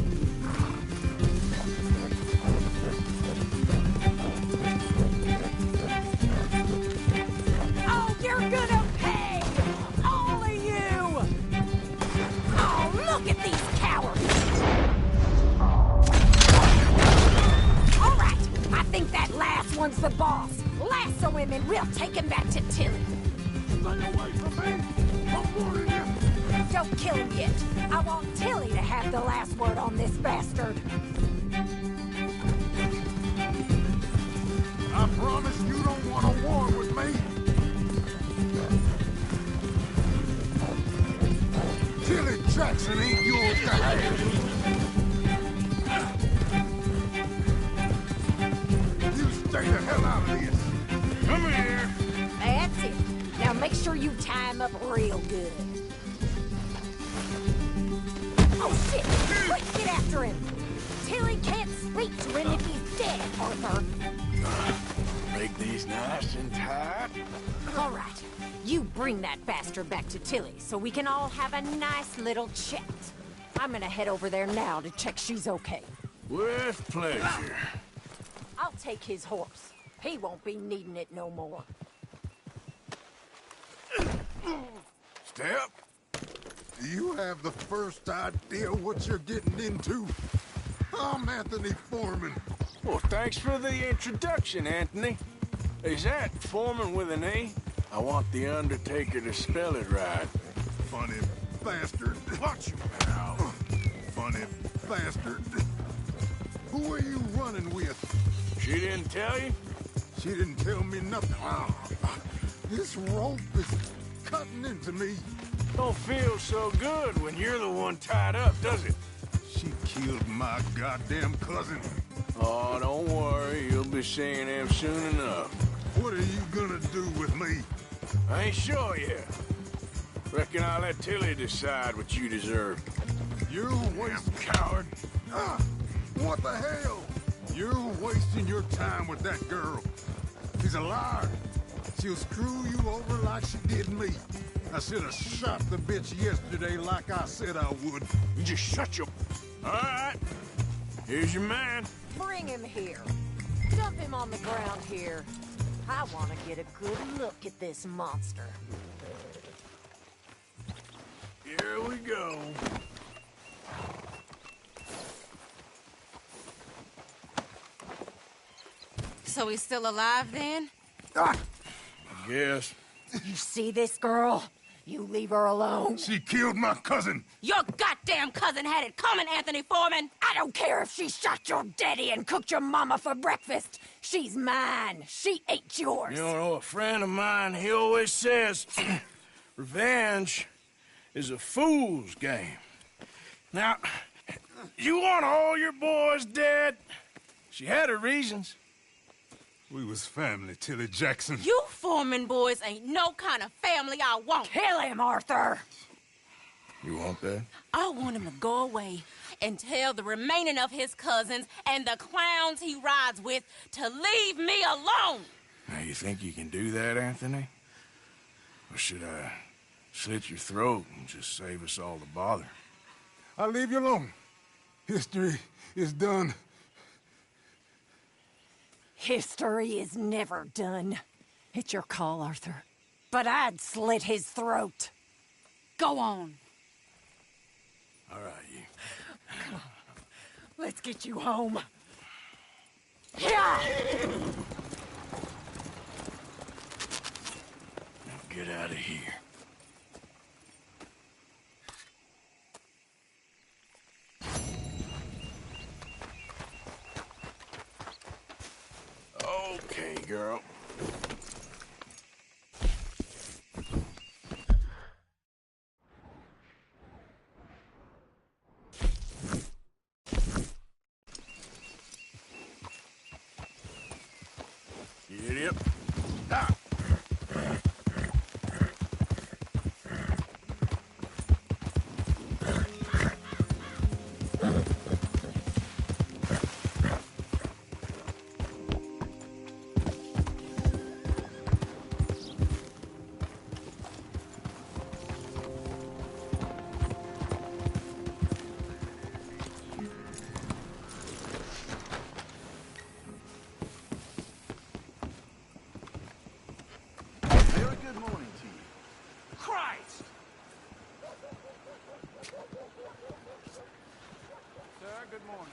Oh, you're gonna pay! All of you! Oh, look at these cowards! All right, I think that last one's the boss. Lasso him and we'll take him back to Tilly. Stay away from me. I'm warning you. Don't kill him yet. I want Tilly to have the last word on this bastard. I promise you don't want a war with me. Tilly Jackson ain't yours to have. You stay the hell out of this. Come here. That's it. Now make sure you tie him up real good. Oh, shit! Quick, get after him! Tilly can't speak to him if he's dead, Arthur. Make these nice and tight. All right. You bring that bastard back to Tilly so we can all have a nice little chat. I'm gonna head over there now to check she's okay. With pleasure. I'll take his horse. He won't be needing it no more. Step. Do you have the first idea what you're getting into? I'm Anthony Foreman. Well, thanks for the introduction, Anthony. Is that Foreman with an A? I want the Undertaker to spell it right. Funny bastard. Watch your mouth. Funny bastard. Who are you running with? She didn't tell you? She didn't tell me nothing. This rope is cutting into me. Don't feel so good when you're the one tied up, does it? She killed my goddamn cousin. Oh, don't worry. You'll be seeing him soon enough. What are you gonna do with me? I ain't sure yet. Reckon I'll let Tilly decide what you deserve. You waste coward. What the hell? You're wasting your time with that girl. She's a liar. She'll screw you over like she did me. I should have shot the bitch yesterday like I said I would. You just shut your... All right. Here's your man. Bring him here. Dump him on the ground here. I want to get a good look at this monster. Here we go. So he's still alive then? I guess. You see this girl? You leave her alone. She killed my cousin. Your goddamn cousin had it coming, Anthony Foreman. I don't care if she shot your daddy and cooked your mama for breakfast. She's mine. She ain't yours. You know, a friend of mine, he always says, revenge is a fool's game. Now, you want all your boys dead? She had her reasons. We was family, Tilly Jackson. You Foreman boys ain't no kind of family I want. Kill him, Arthur. You want that? I want him to go away and tell the remaining of his cousins and the clowns he rides with to leave me alone. Now, you think you can do that, Anthony? Or should I slit your throat and just save us all the bother? I'll leave you alone. History is done. History is never done. It's your call, Arthur. But I'd slit his throat. Go on. All right, you. Come on. Let's get you home. Yeah! Now get out of here. Okay, girl. Get up. Ah. Good morning to you. Christ! Sir, good morning.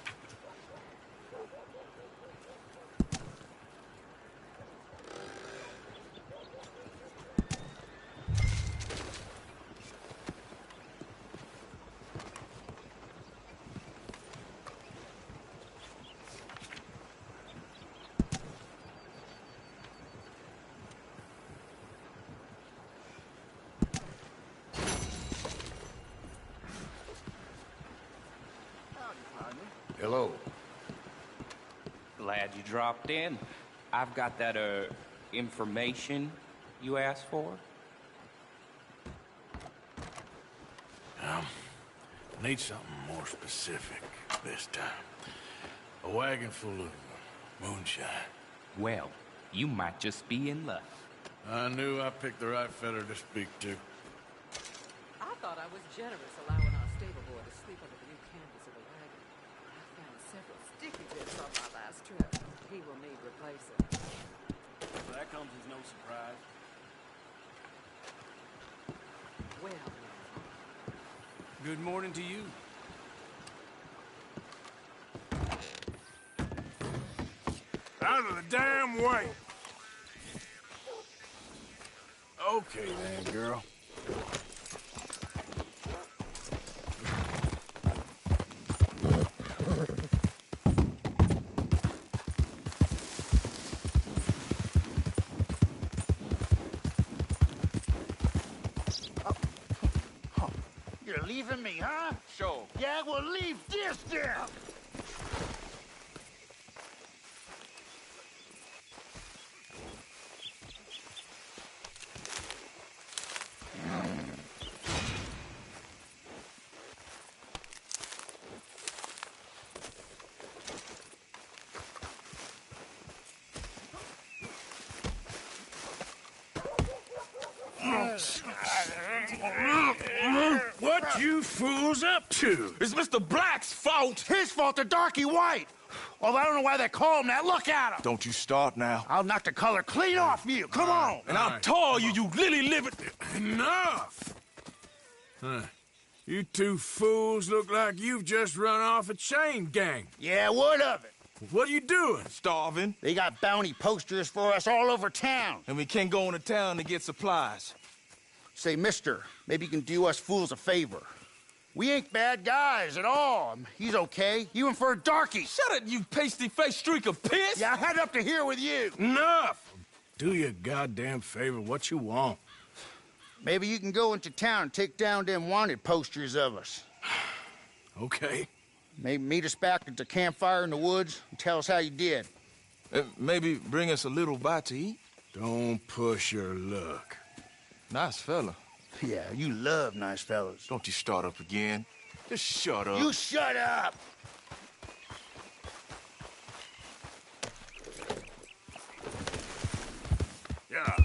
Hello. Glad you dropped in. I've got that, information you asked for. I need something more specific this time. A wagon full of moonshine. Well, you might just be in luck. I knew I picked the right fella to speak to. I thought I was generous allowing our stable boy to sleep under the new canvas of the wagon. I found several sticky bits on my last trip. He will need replacing. Well, that comes as no surprise. Well, good morning to you. Out of the damn way! Okay then, girl. You're leaving me, huh? Sure. Yeah, well, leave this there. What you fools up to? It's Mr. Black's fault. His fault, the darky white. Well, I don't know why they call him that. Look at him. Don't you start now. I'll knock the color clean off you. Come on. And I'll tar you, you lily-livered... Enough! Huh. You two fools look like you've just run off a chain gang. Yeah, what of it? What are you doing? Starving. They got bounty posters for us all over town. And we can't go into town to get supplies. Say, mister, maybe you can do us fools a favor. We ain't bad guys at all. He's okay. Even for a darky. Shut it, you pasty-faced streak of piss! Yeah, I had up to here with you. Enough! Do your goddamn favor what you want. Maybe you can go into town and take down them wanted posters of us. Okay. Maybe meet us back at the campfire in the woods and tell us how you did. Maybe bring us a little bite to eat? Don't push your luck. Nice fella. Yeah, you love nice fellas. Don't you start up again. Just shut up. You shut up! Yeah.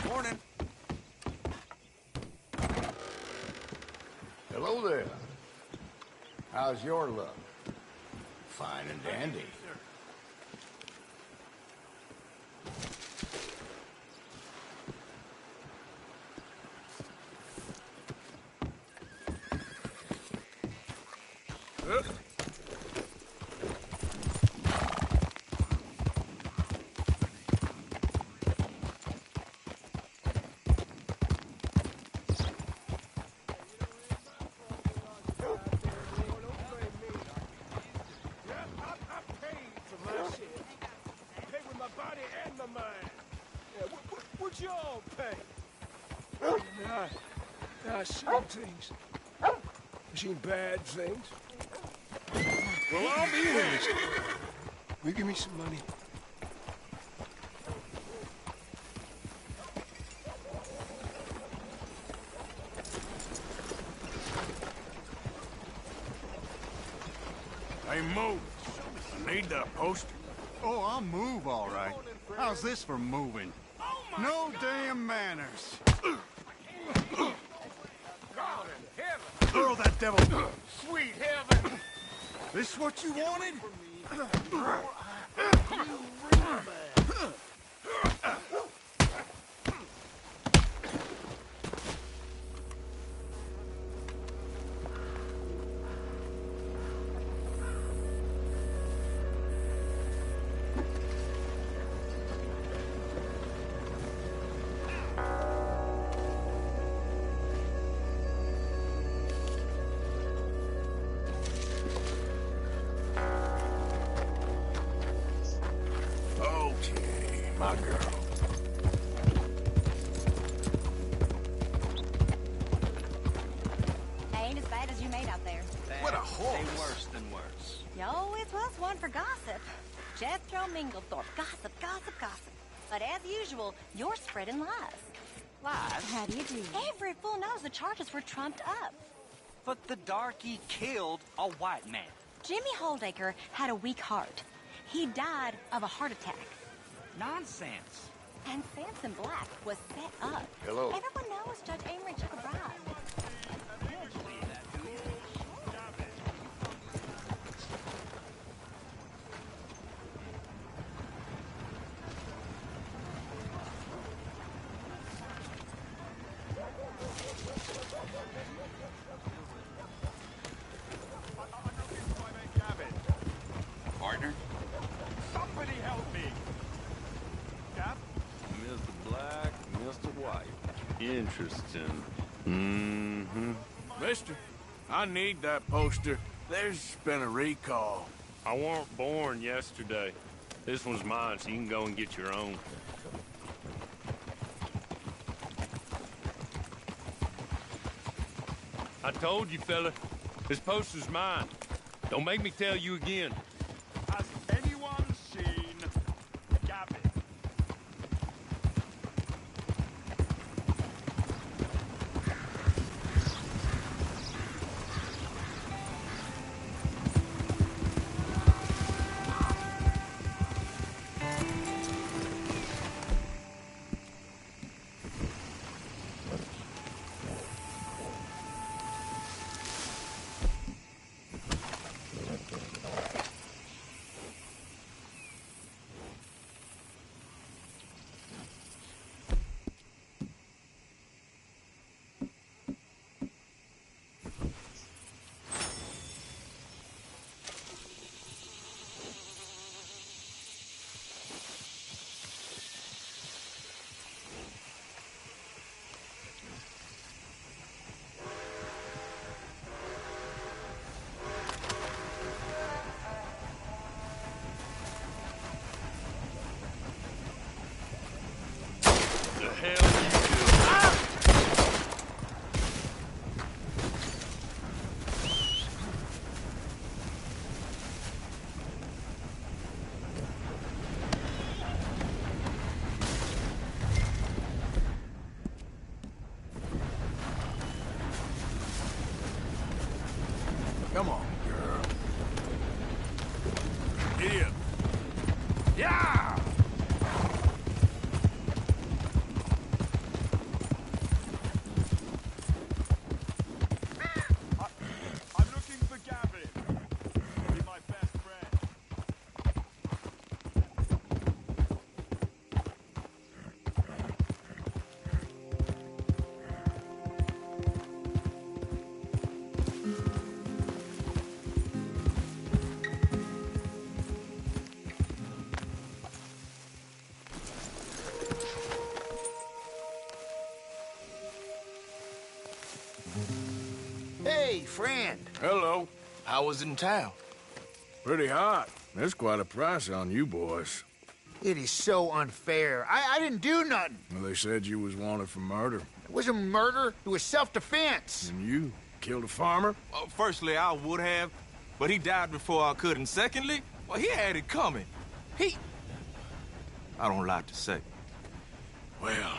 Morning. Hello there. How's your luck? Fine and dandy. What y'all pay? I seen things. I seen bad things. Well, I'll be honest. Will you give me some money? Hey, move. I need that poster. Oh, I'll move, all right. How's this for moving? No damn manners. Throw that devil. Sweet heaven! This what you wanted? Okay, my girl. Ain't as bad as you made out there. What a horse! They worse than worse. You always was one for gossip. Jethro Minglethorpe. Gossip, gossip, gossip. But as usual, you're spreading lies. Lies? How do you do? Every fool knows the charges were trumped up. But the darky killed a white man. Jimmy Holdacre had a weak heart. He died of a heart attack. Nonsense. And Samson Black was set up. Hello. Everyone knows Judge Amory took a bribe. Partner? Somebody help me! Cap? Mr. Black, Mr. White. Interesting. Mm-hmm. Mister, I need that poster. There's been a recall. I weren't born yesterday. This one's mine, so you can go and get your own. I told you, fella. This poster's mine. Don't make me tell you again. Has anyone seen Gabby? Come on, girl. Giddy up. Yeah! I'm looking for Gavin. He's my best friend. Hey, friend. Hello. How was it in town? Pretty hot. There's quite a price on you boys. It is so unfair. I didn't do nothing. Well, they said you was wanted for murder. It wasn't murder. It was self-defense. And you killed a farmer? Well, firstly, I would have, but he died before I could. And secondly, well, he had it coming. I don't like to say. Well...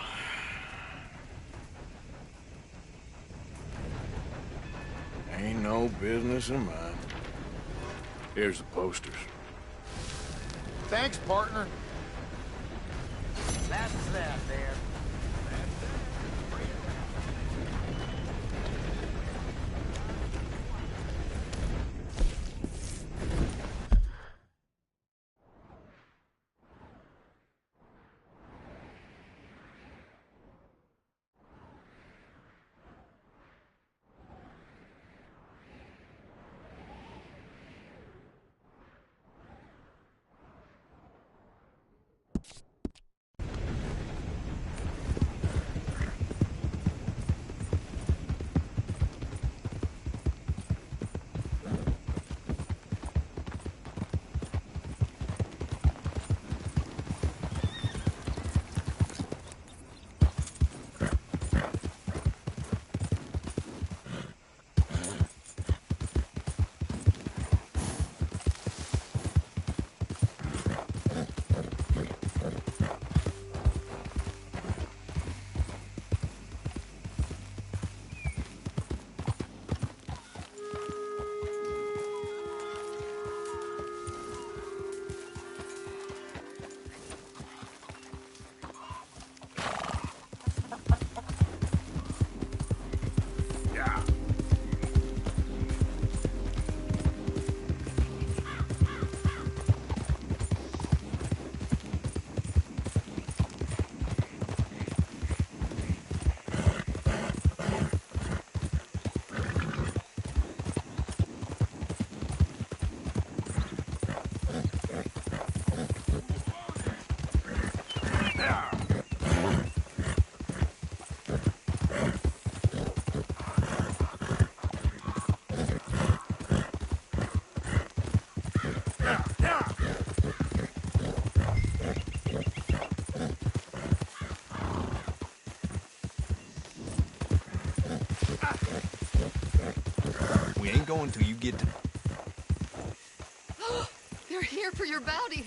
ain't no business of mine. Here's the posters. Thanks, partner. That's that there. We ain't going till you get to... They're here for your bounty.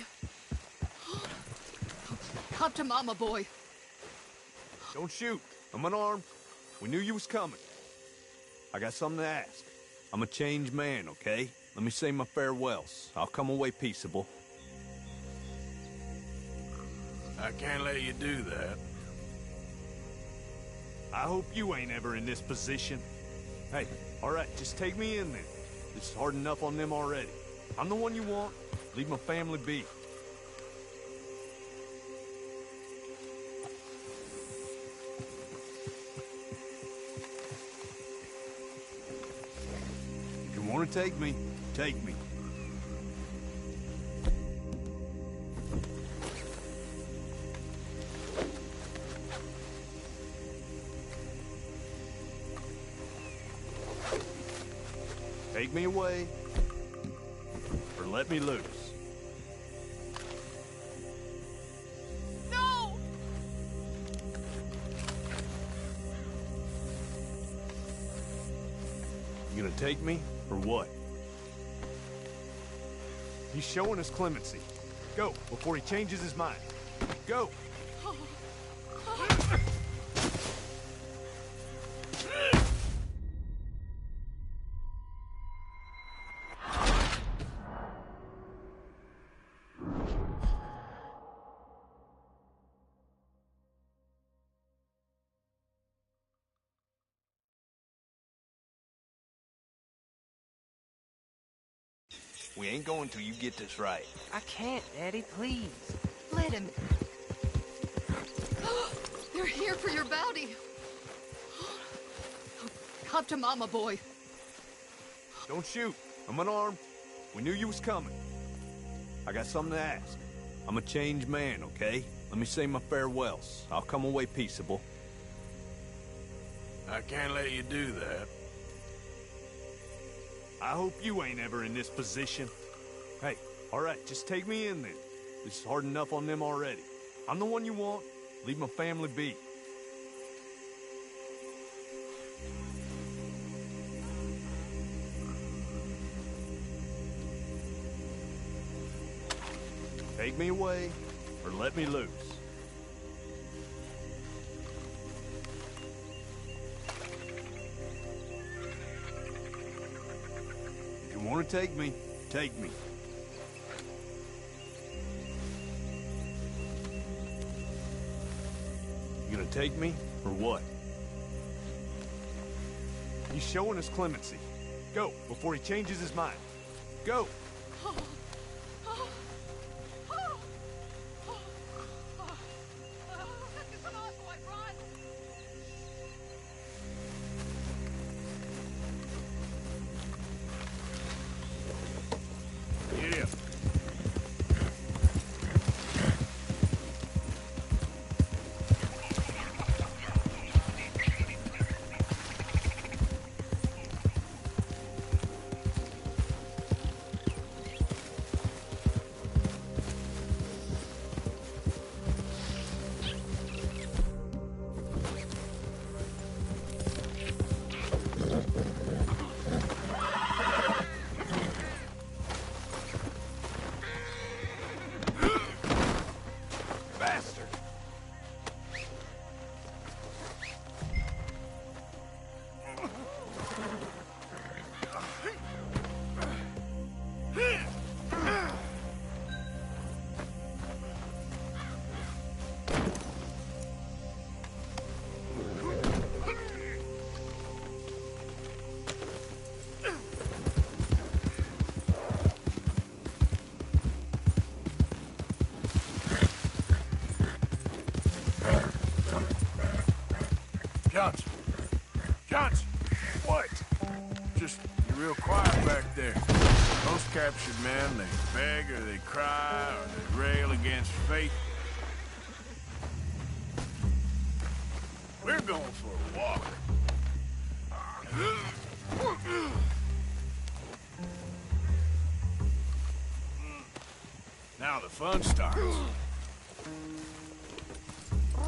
Come to Mama, boy. Don't shoot. I'm unarmed. We knew you was coming. I got something to ask. I'm a changed man, okay? Let me say my farewells. I'll come away peaceable. I can't let you do that. I hope you ain't ever in this position. Hey, all right, just take me in then. It's hard enough on them already. I'm the one you want. Leave my family be. If you want to take me, take me. Take me away, or let me loose. No! You gonna take me, or what? He's showing us clemency. Go, before he changes his mind. Go! We ain't going till you get this right. I can't, Daddy, please. Let him. They're here for your bounty. Come to Mama, boy. Don't shoot. I'm unarmed. We knew you was coming. I got something to ask. I'm a changed man, okay? Let me say my farewells. I'll come away peaceable. I can't let you do that. I hope you ain't ever in this position. Hey, all right, just take me in then. This is hard enough on them already. I'm the one you want. Leave my family be. Take me away, or let me loose. If you want to take me, take me. You gonna take me, or what? He's showing us clemency. Go, before he changes his mind. Go! Johnson! Johnson! What? Just, you're real quiet back there. Most captured men, they beg or they cry or they rail against fate. We're going for a walk. Now the fun starts.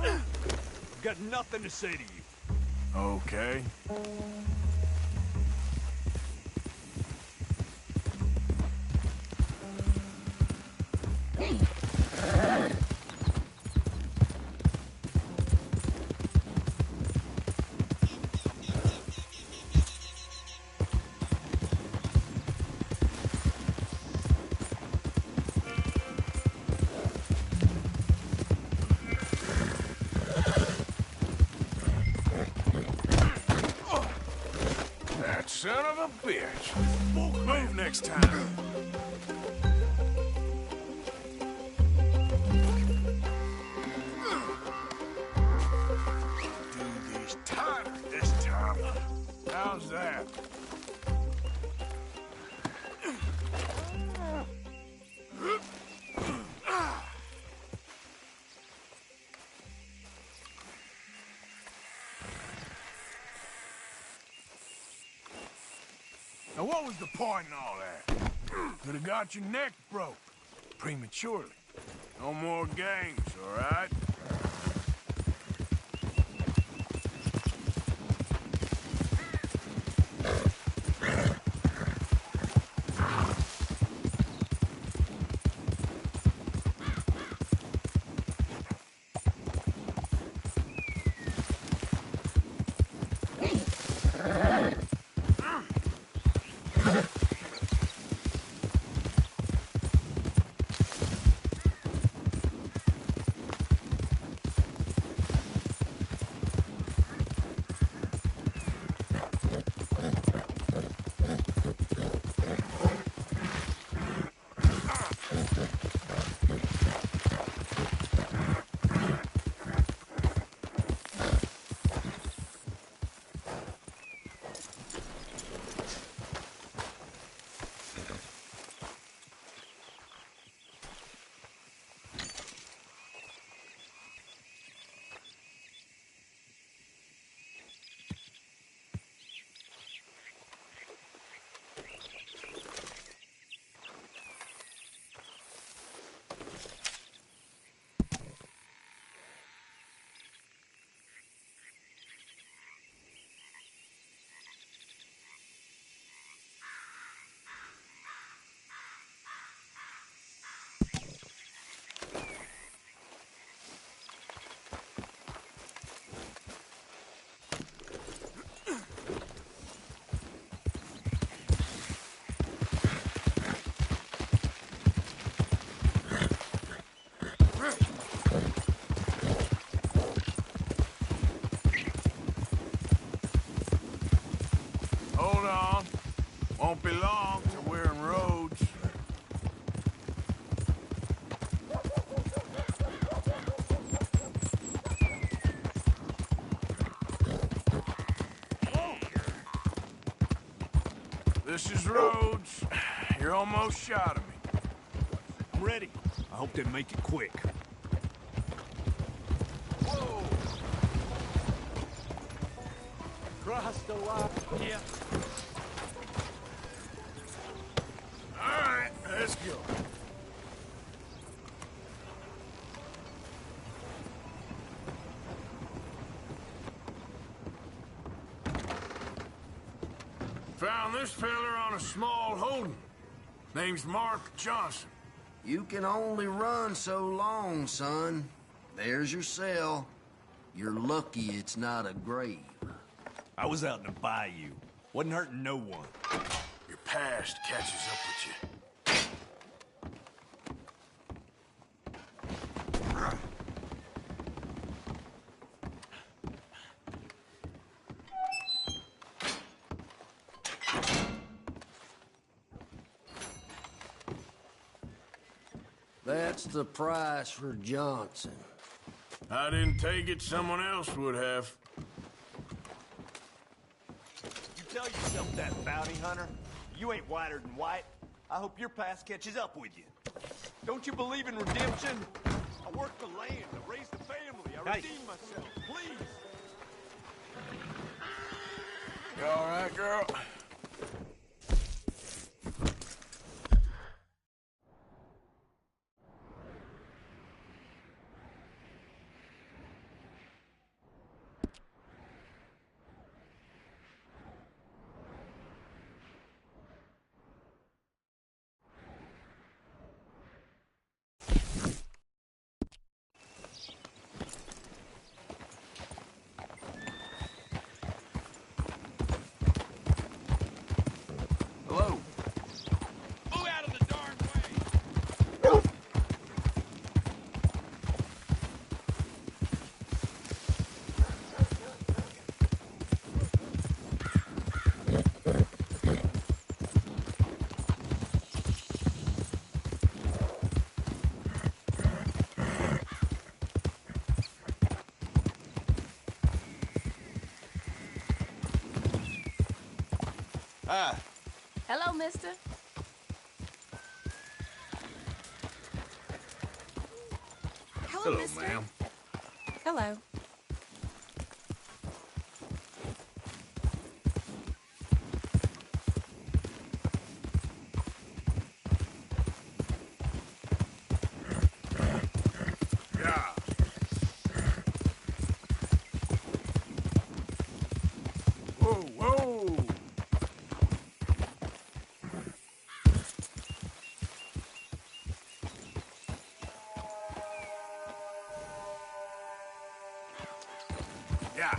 I've got nothing to say to you. Okay. Son of a bitch. Move next time. Do these tighter this time. How's that? Now what was the point in all that? Could have got your neck broke prematurely. No more games, all right? Hold on. Won't be long till we're in Rhodes. This is Rhodes. You're almost shot of me. I'm ready. I hope they make it quick. Whoa! Cross the line. Yeah. All right, let's go. Found this fella on a small holding. Name's Mark Johnson. You can only run so long, son. There's your cell. You're lucky it's not a grave. I was out in the bayou. Wasn't hurting no one. Your past catches up with you. That's the price for Johnson. I didn't take it, someone else would have. You tell yourself that, bounty hunter. You ain't whiter than white. I hope your past catches up with you. Don't you believe in redemption? I worked the land, I raised a family, I redeemed myself. Please! You all right, girl? Hello. Move out of the darn way. Hi. Hello, mister. Hello, ma'am. Hello. Yeah. Whoa, whoa! Yeah.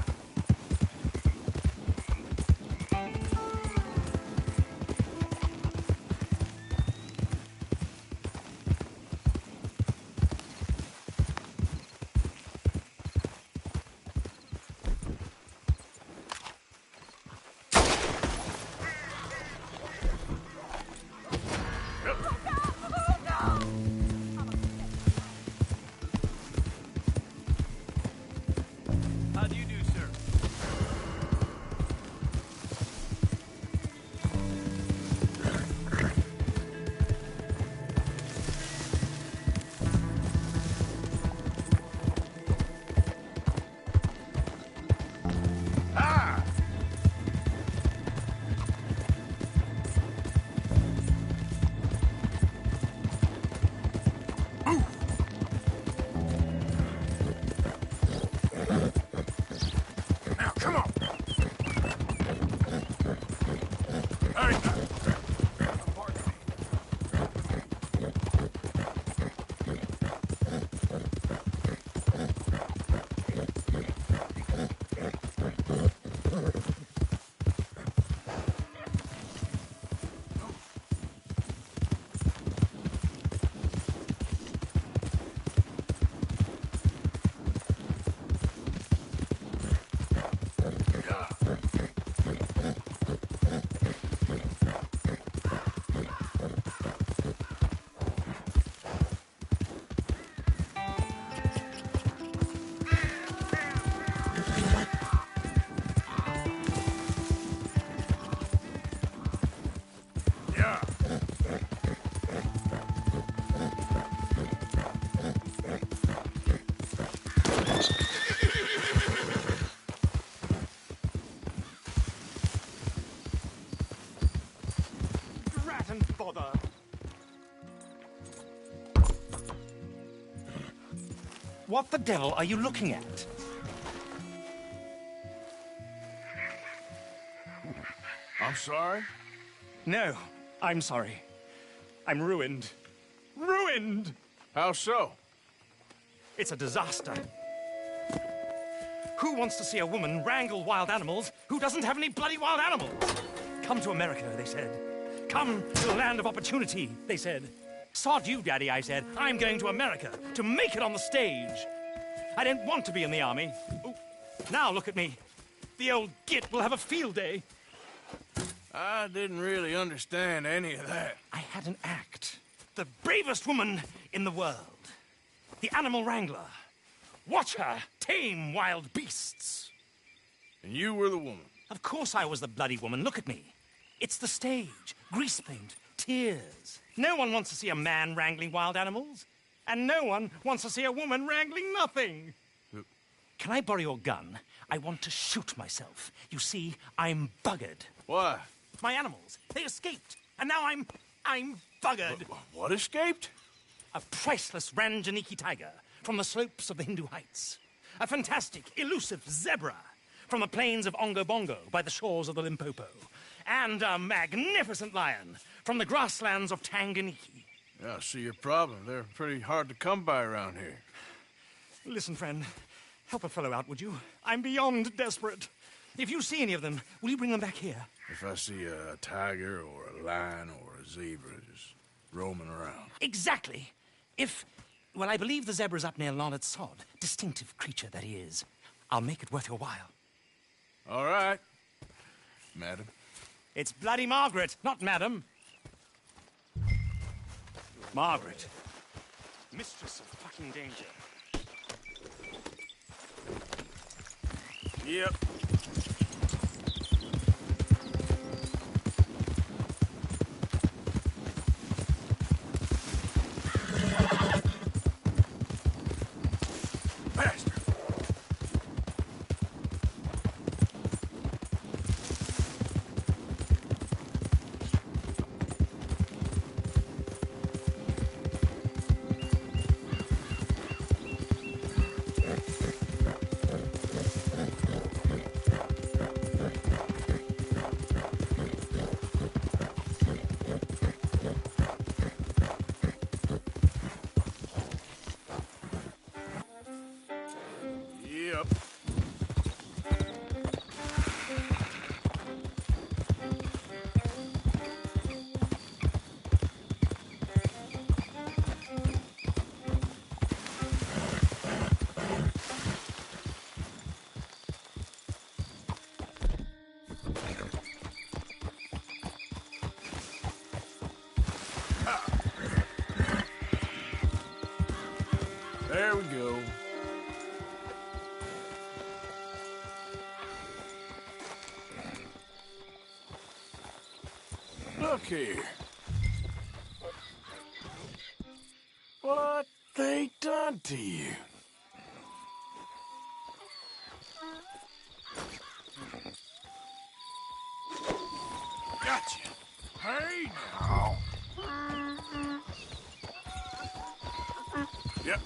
What the devil are you looking at? I'm sorry? No, I'm sorry. I'm ruined. Ruined! How so? It's a disaster. Who wants to see a woman wrangle wild animals who doesn't have any bloody wild animals? Come to America, they said. Come to the land of opportunity, they said. Sod you, Daddy, I said. I'm going to America to make it on the stage. I didn't want to be in the army. Ooh. Now look at me. The old git will have a field day. I didn't really understand any of that. I had an act. The bravest woman in the world. The animal wrangler. Watch her tame wild beasts. And you were the woman? Of course I was the bloody woman. Look at me. It's the stage. Grease paint. Tears. No one wants to see a man wrangling wild animals. And no one wants to see a woman wrangling nothing. Can I borrow your gun? I want to shoot myself. You see, I'm buggered. Why? My animals. They escaped. And now I'm buggered. What escaped? A priceless Ranjaniki tiger from the slopes of the Hindu Heights. A fantastic, elusive zebra from the plains of Ongo Bongo by the shores of the Limpopo. And a magnificent lion from the grasslands of Tanganyika. Yeah, I see your problem. They're pretty hard to come by around here. Listen, friend, help a fellow out, would you? I'm beyond desperate. If you see any of them, will you bring them back here? If I see a tiger or a lion or a zebra just roaming around. Exactly. Well, I believe the zebra's up near Larned Sod. Distinctive creature that he is. I'll make it worth your while. All right, madam. It's bloody Margaret, not madam. Margaret. Mistress of fucking danger. Yep. There we go. Look here. What they done to you? Gotcha. Hey now. Yep.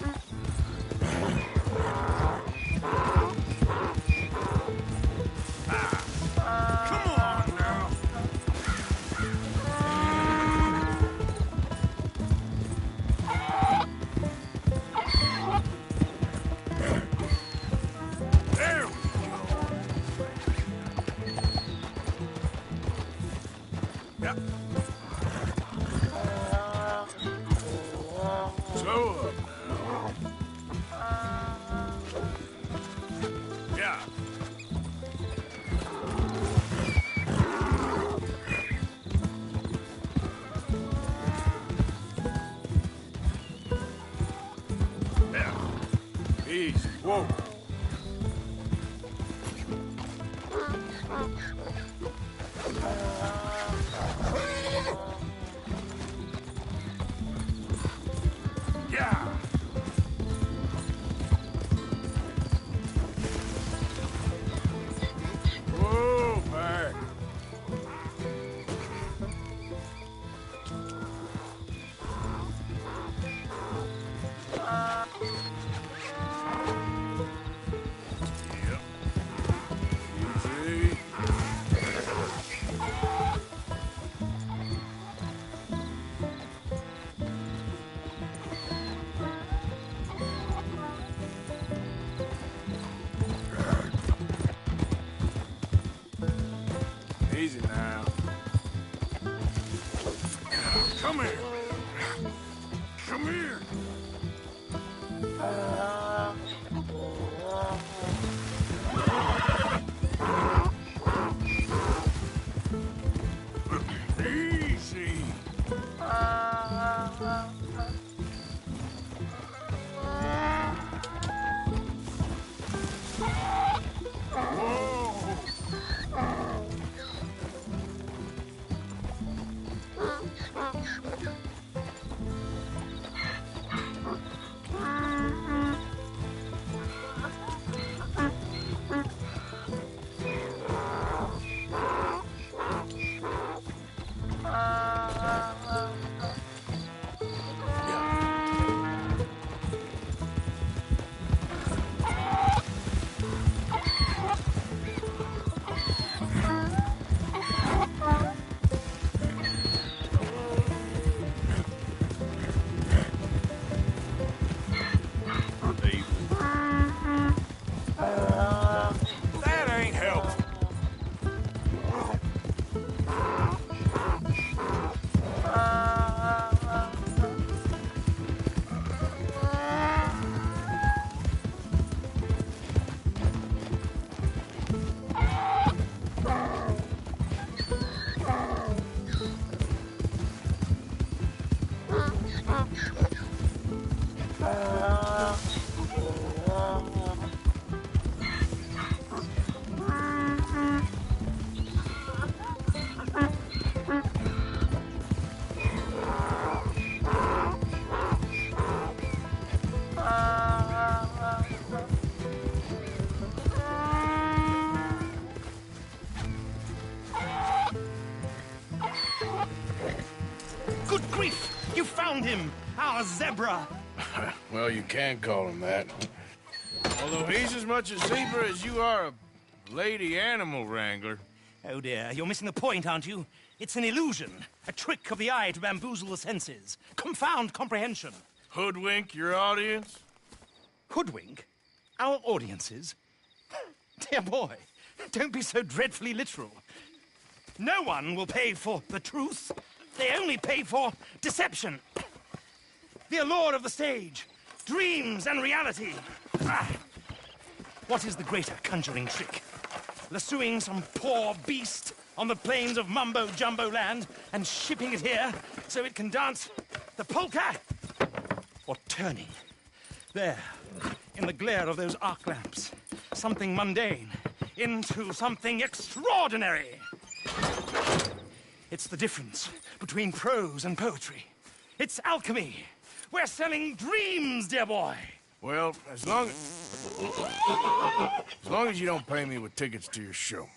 Come on now. There we go. Yep. So yeah. Yeah. Easy. Whoa. Yeah. Whoa, back. Easy now. Come here. Come here. Easy. That ain't helpful. Good grief! You found him! Our zebra! Well, you can call him that. Although he's as much a zebra as you are a lady animal wrangler. Oh dear, you're missing the point, aren't you? It's an illusion. A trick of the eye to bamboozle the senses. Confound comprehension. Hoodwink your audience? Hoodwink? Our audiences? Dear boy, don't be so dreadfully literal. No one will pay for the truth. They only pay for deception. The allure of the stage, dreams and reality. Ah. What is the greater conjuring trick? Lassoing some poor beast on the plains of mumbo-jumbo land and shipping it here so it can dance the polka? Or turning, there, in the glare of those arc lamps, something mundane into something extraordinary? It's the difference between prose and poetry. It's alchemy. We're selling dreams, dear boy. Well, as long as you don't pay me with tickets to your show.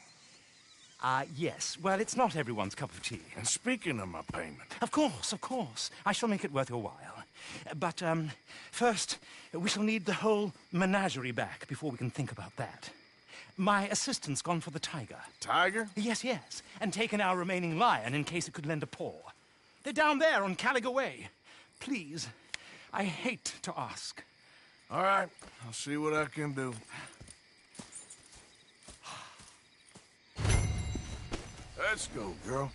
Yes. Well, it's not everyone's cup of tea. And speaking of my payment... Of course, of course. I shall make it worth your while. But, first, we shall need the whole menagerie back before we can think about that. My assistant's gone for the tiger. Tiger? Yes, yes. And taken our remaining lion in case it could lend a paw. They're down there on Caliga Way. Please, I hate to ask. All right, I'll see what I can do. Let's go, girl.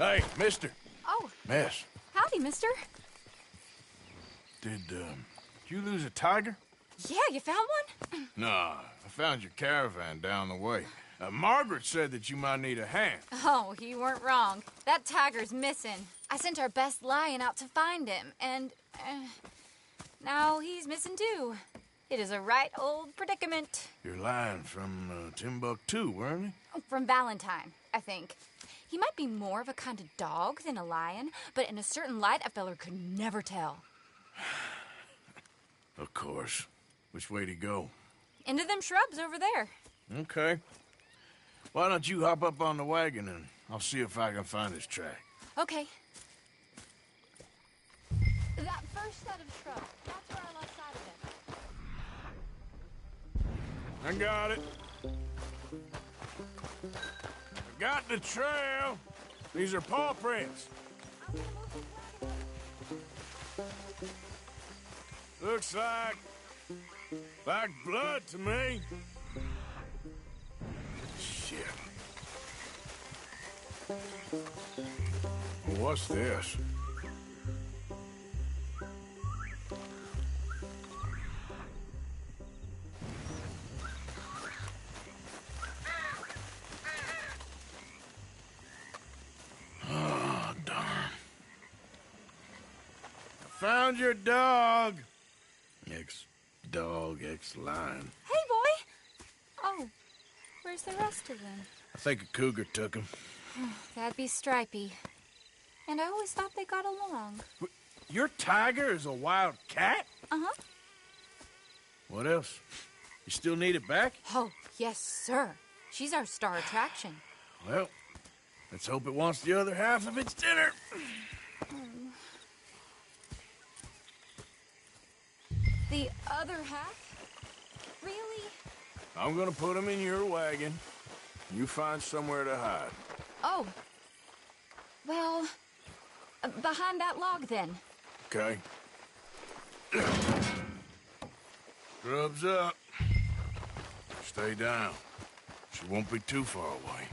Hey, mister. Oh, Miss, howdy, mister. did you lose a tiger? Yeah, you found one? Nah, I found your caravan down the way. Margaret said that you might need a hand. Oh, you weren't wrong. That tiger's missing. I sent our best lion out to find him, and now he's missing too. It is a right old predicament. Your lion from Timbuktu, weren't he? From Valentine, I think. He might be more of a kind of dog than a lion, but in a certain light, a feller could never tell. Of course. Which way to go? Into them shrubs over there. Okay. Why don't you hop up on the wagon and I'll see if I can find his track. Okay. That first set of shrubs, that's where I lost sight of him. I got it. I got the trail. These are paw prints. Looks like blood to me. Shit. Well, what's this? Oh, darn. Found your dog. Ex-dog, ex-lion. Hey, boy! Oh, where's the rest of them? I think a cougar took him. That'd be Stripey. And I always thought they got along. Your tiger is a wild cat? Uh-huh. What else? You still need it back? Oh, yes, sir. She's our star attraction. Well, let's hope it wants the other half of its dinner. The other half? Really? I'm gonna put him in your wagon. You find somewhere to hide. Oh. Well, behind that log, then. Okay. Grub's up. Stay down. She won't be too far away.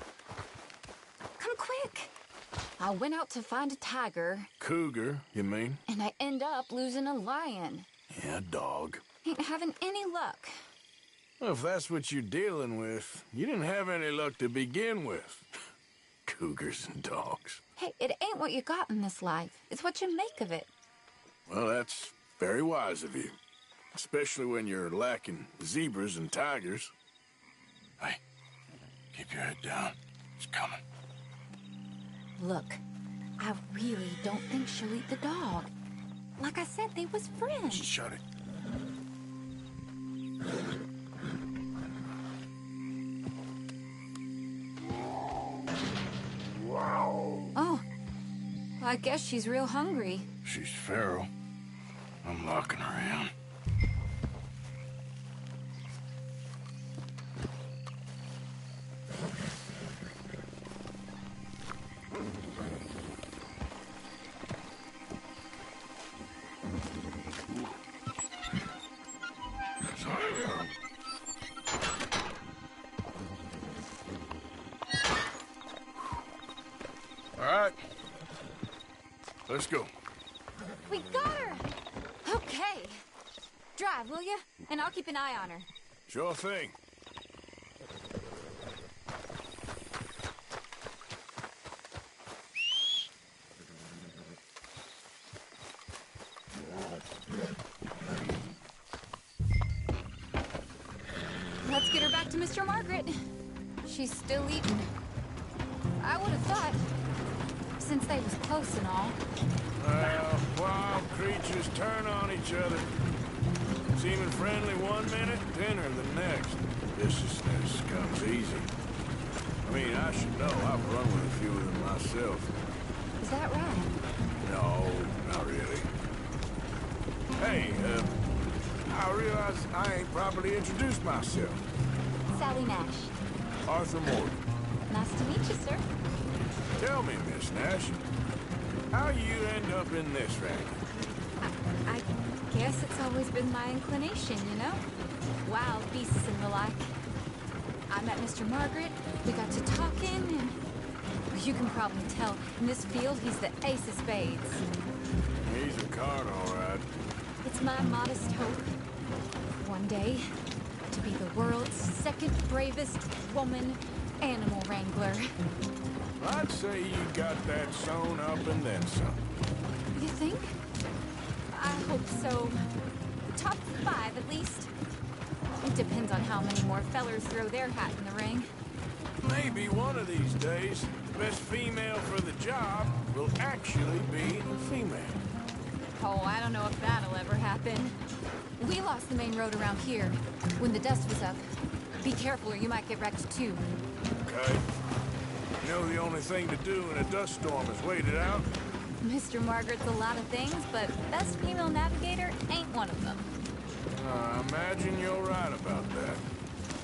Come quick. I went out to find a tiger. Cougar, you mean? And I end up losing a lion. Yeah, dog. Ain't having any luck. Well, if that's what you're dealing with, you didn't have any luck to begin with. Cougars and dogs. Hey, it ain't what you got in this life. It's what you make of it. Well, that's very wise of you. Especially when you're lacking zebras and tigers. Hey, keep your head down. It's coming. Look, I really don't think she'll eat the dog. Like I said, they was friends. Shut it. Oh, I guess she's real hungry. She's feral. I'm locking her in. All right. Let's go. We got her! Okay. Drive, will you? And I'll keep an eye on her. Sure thing. Let's get her back to Mr. Margaret. She's still eating. I would have thought, since they was close and all. Well, wild creatures turn on each other. Seeming friendly one minute, dinner the next. Viciousness comes easy. I mean, I should know. I've run with a few of them myself. Is that right? No, not really. Hey, I realize I ain't properly introduced myself. Sally Nash. Arthur Morgan. Nice to meet you, sir. Tell me, Miss Nash, how you end up in this racket? I guess it's always been my inclination, you know? Wild beasts and the like. I met Mr. Margaret, we got to talking, and you can probably tell, in this field, he's the ace of spades. He's a card, all right. It's my modest hope, one day, to be the world's second bravest woman animal wrangler. I'd say you got that sewn up and then some. You think? I hope so. Top 5, at least. It depends on how many more fellers throw their hat in the ring. Maybe one of these days, the best female for the job will actually be a female. Oh, I don't know if that'll ever happen. We lost the main road around here when the dust was up. Be careful or you might get wrecked too. Okay. You know the only thing to do in a dust storm is wait it out? Mr. Margaret's a lot of things, but best female navigator ain't one of them. I imagine you're right about that.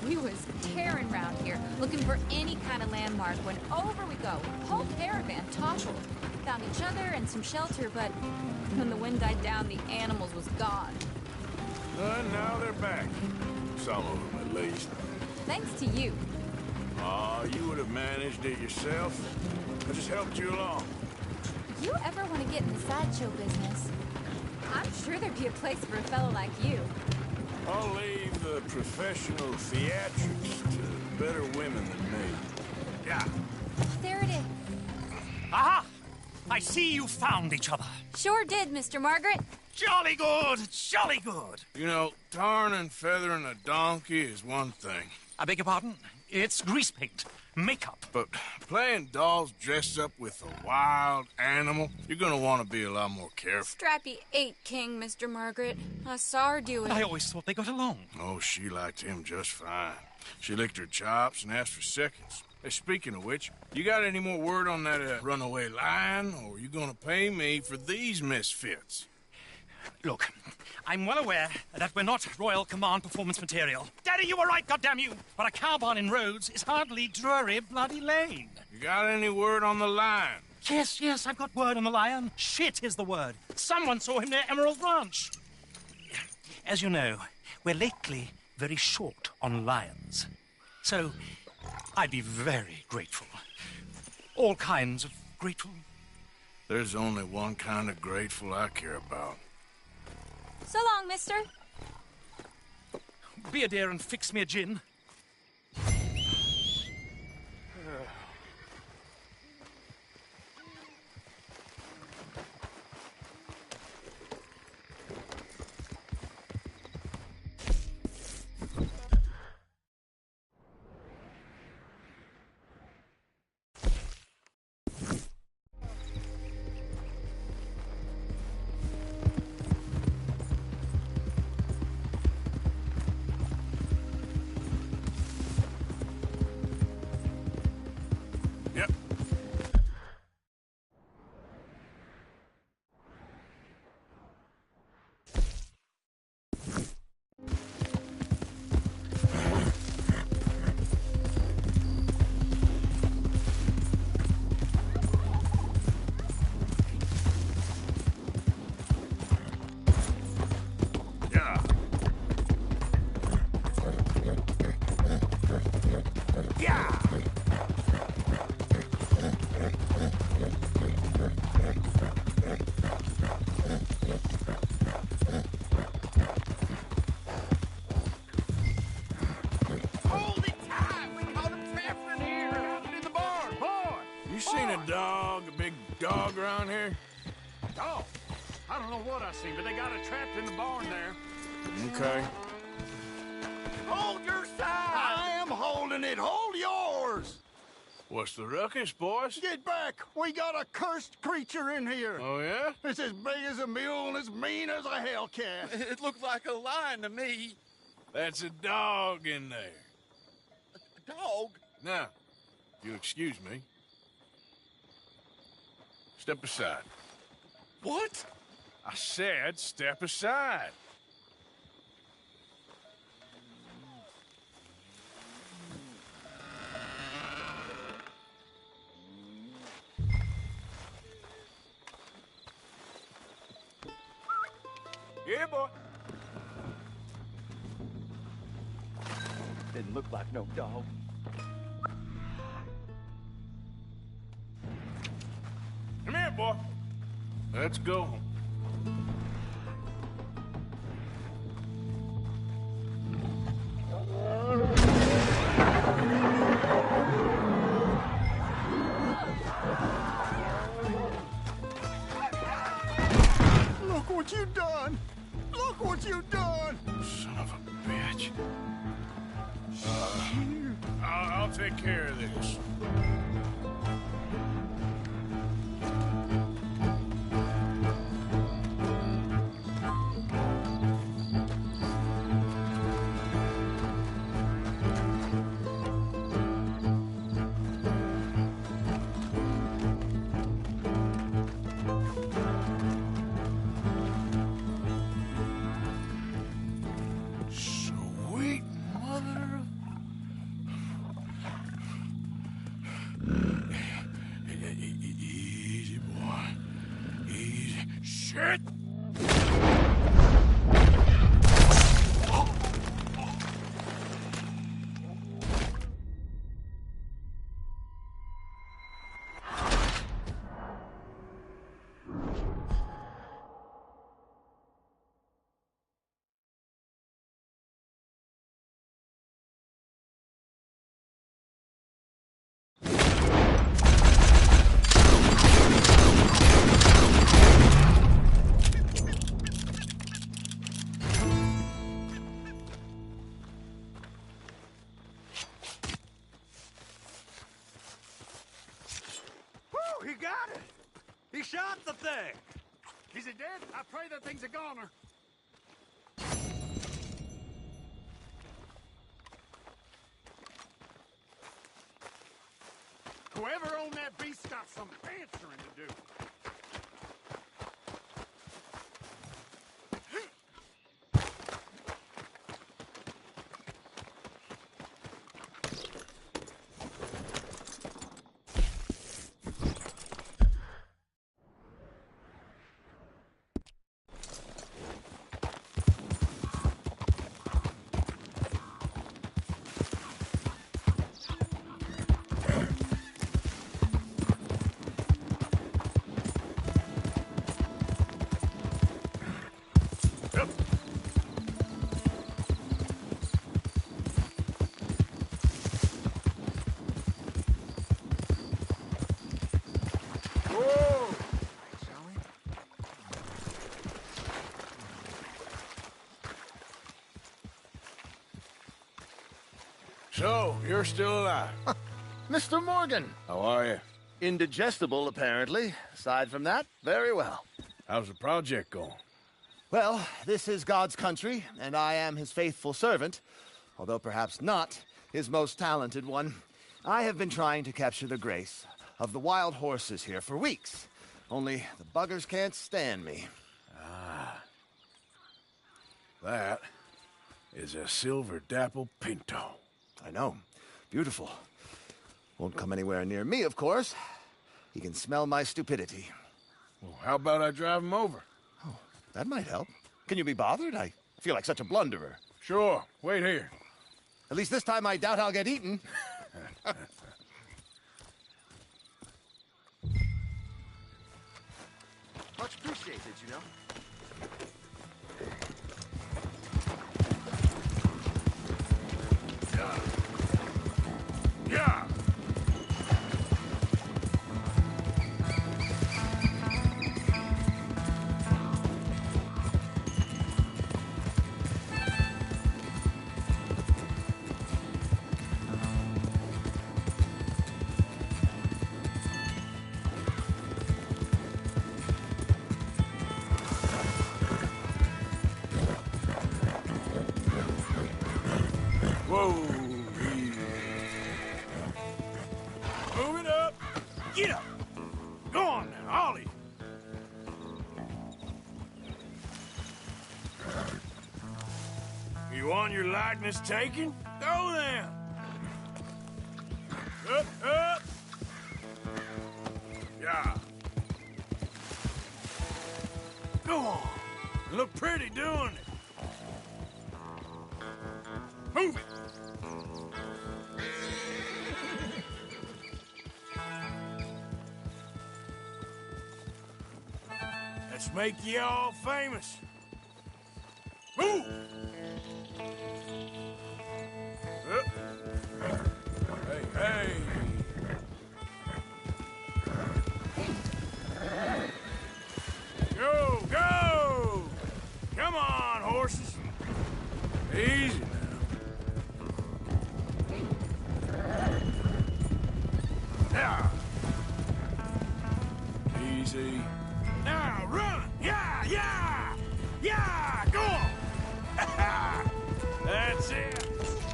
We was tearing around here, looking for any kind of landmark when over we go. Whole caravan toppled. Found each other and some shelter, but when the wind died down, the animals was gone. Now they're back. Some of them, at least. Thanks to you. Oh, you would have managed it yourself. I just helped you along. If you ever want to get in the sideshow business, I'm sure there'd be a place for a fellow like you. I'll leave the professional theatrics to better women than me. Yeah. There it is. Aha! I see you found each other. Sure did, Mr. Margaret. Jolly good, jolly good. You know, tarring and feathering a donkey is one thing. I beg your pardon? It's grease paint, makeup. But playing dolls dressed up with a wild animal, you're gonna want to be a lot more careful. Strappy ate King, Mr. Margaret. I saw her do it. I always thought they got along. Oh, she liked him just fine. She licked her chops and asked for seconds. Hey, speaking of which, you got any more word on that runaway lion, or are you gonna pay me for these misfits? Look, I'm well aware that we're not Royal Command performance material. Daddy, you were right, goddammit! But a cow barn in Rhodes is hardly Drury Bloody Lane. You got any word on the lion? Yes, I've got word on the lion. Shit is the word. Someone saw him near Emerald Ranch. As you know, we're lately very short on lions. So, I'd be very grateful. All kinds of grateful. There's only one kind of grateful I care about. So long, mister. Be a dear and fix me a gin. Dog around here? Dog? I don't know what I seen, but they got it trapped in the barn there. Okay. Hold your side! I am holding it. Hold yours! What's the ruckus, boys? Get back! We got a cursed creature in here. Oh, yeah? It's as big as a mule and as mean as a hellcat. It looked like a lion to me. That's a dog in there. A dog? Now, you'll excuse me. Step aside. What? I said step aside. Yeah, boy. Didn't look like no dog. boy. Let's go. Look what you've done! Look what you've done! Son of a bitch. I'll take care of this. Sweet mother. Easy, boy. Easy. Shit! Woo, he got it! He shot the thing! Is it dead? I pray that thing's a goner. Whoever owned that beast got some answering to do. So, you're still alive. Mr. Morgan! How are you? Indigestible, apparently. Aside from that, very well. How's the project going? Well, this is God's country, and I am his faithful servant, although perhaps not his most talented one. I have been trying to capture the grace of the wild horses here for weeks, only the buggers can't stand me. Ah. That is a silver dapple pinto. I know. Beautiful. Won't come anywhere near me, of course. He can smell my stupidity. Well, how about I drive him over? Oh, that might help. Can you be bothered? I feel like such a blunderer. Sure. Wait here. At least this time I doubt I'll get eaten. Much appreciated, you know. Yeah. Whoa. Move it up. Get up. Go on now, Ollie. You want your likeness taken? Go then. Up, up. Yeah. Go on. Look pretty doing it. Move it. Let's make you all famous. Move! Hey, hey! Go, go! Come on, horses. Easy now. Now. Easy. Now, run! Yeah, yeah! Yeah! Go on! That's it!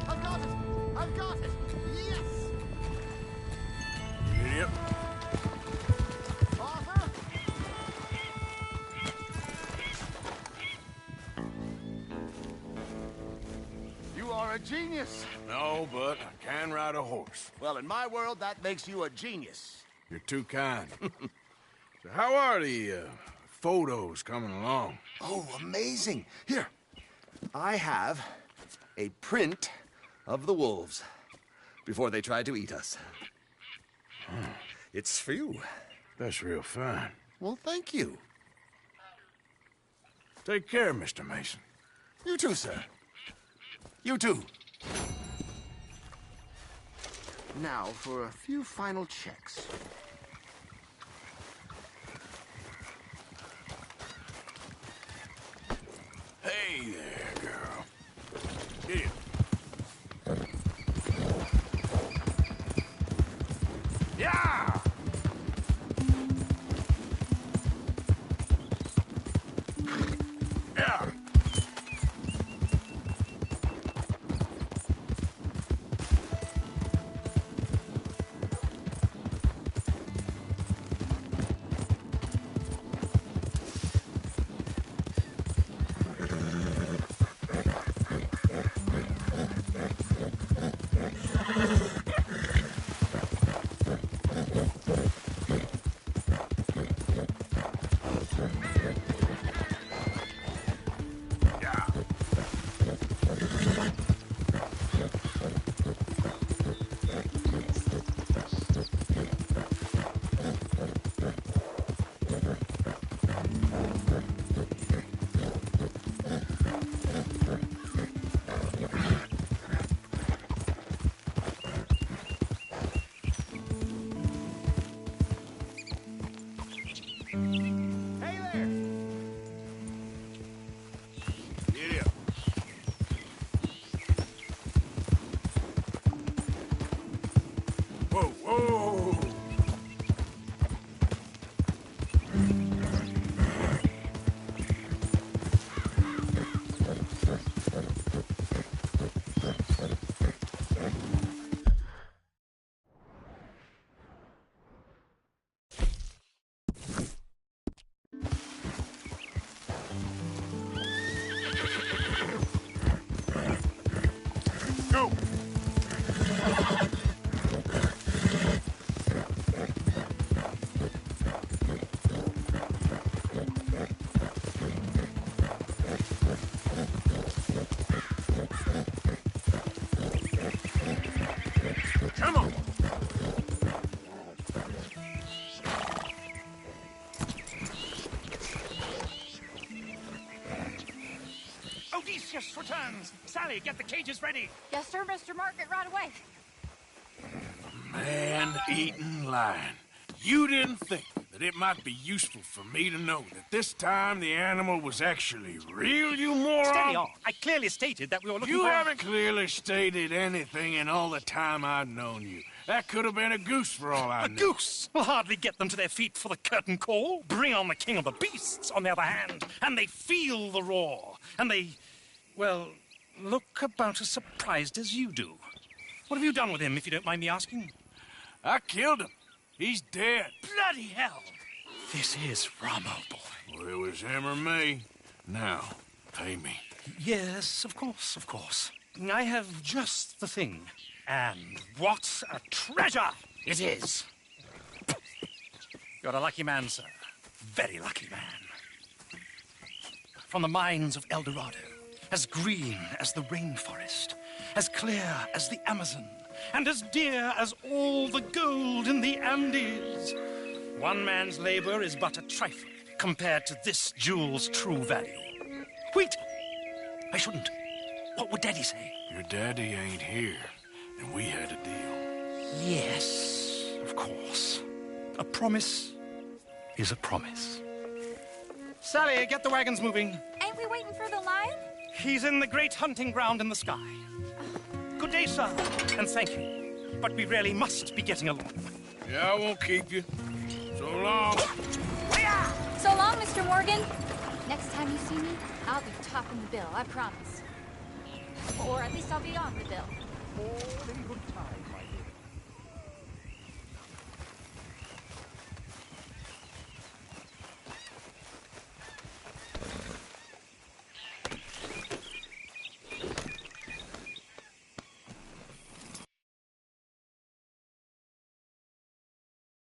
I've got it! I've got it! Yes! Idiot. Arthur? You are a genius. No, but I can ride a horse. Well, in my world, that makes you a genius. You're too kind. So how are the photos coming along? Oh, amazing. Here, I have a print of the wolves before they tried to eat us. It's for you. That's real fine. Well, thank you. Take care, Mr. Mason. You too, sir. You too. Now for a few final checks. Hey there, girl. Get it. Yeah! Yeah! Whoa, whoa! Go! Come on! Odysseus returns! Sally, get the cages ready! Yes, sir, Mr. Market, right away. Man-eating lion. You didn't think that it might be useful for me to know that this time the animal was actually real, you moron? Steady on. I clearly stated that we were looking You for... haven't clearly stated anything in all the time I've known you. That could have been a goose for all I know. A goose will hardly get them to their feet for the curtain call. Bring on the king of the beasts, on the other hand, and they feel the roar. And they, well, look about as surprised as you do. What have you done with him, if you don't mind me asking? I killed him. He's dead. Bloody hell! This is Ramo, boy. Well, it was him or me. Now, pay me. Yes, of course, of course. I have just the thing. And what a treasure it is! You're a lucky man, sir. Very lucky man. From the mines of El Dorado, as green as the rainforest, as clear as the Amazon, and as dear as all the gold in the Andes. One man's labor is but a trifle, compared to this jewel's true value. Wait! I shouldn't. What would Daddy say? Your daddy ain't here, and we had a deal. Yes, of course. A promise is a promise. Sally, get the wagons moving. Ain't we waiting for the lion? He's in the great hunting ground in the sky. Good day, sir, and thank you. But we really must be getting along. Yeah, I won't keep you. So long. So long, Mr. Morgan. Next time you see me, I'll be topping the bill, I promise. Or at least I'll be on the bill. All in good time.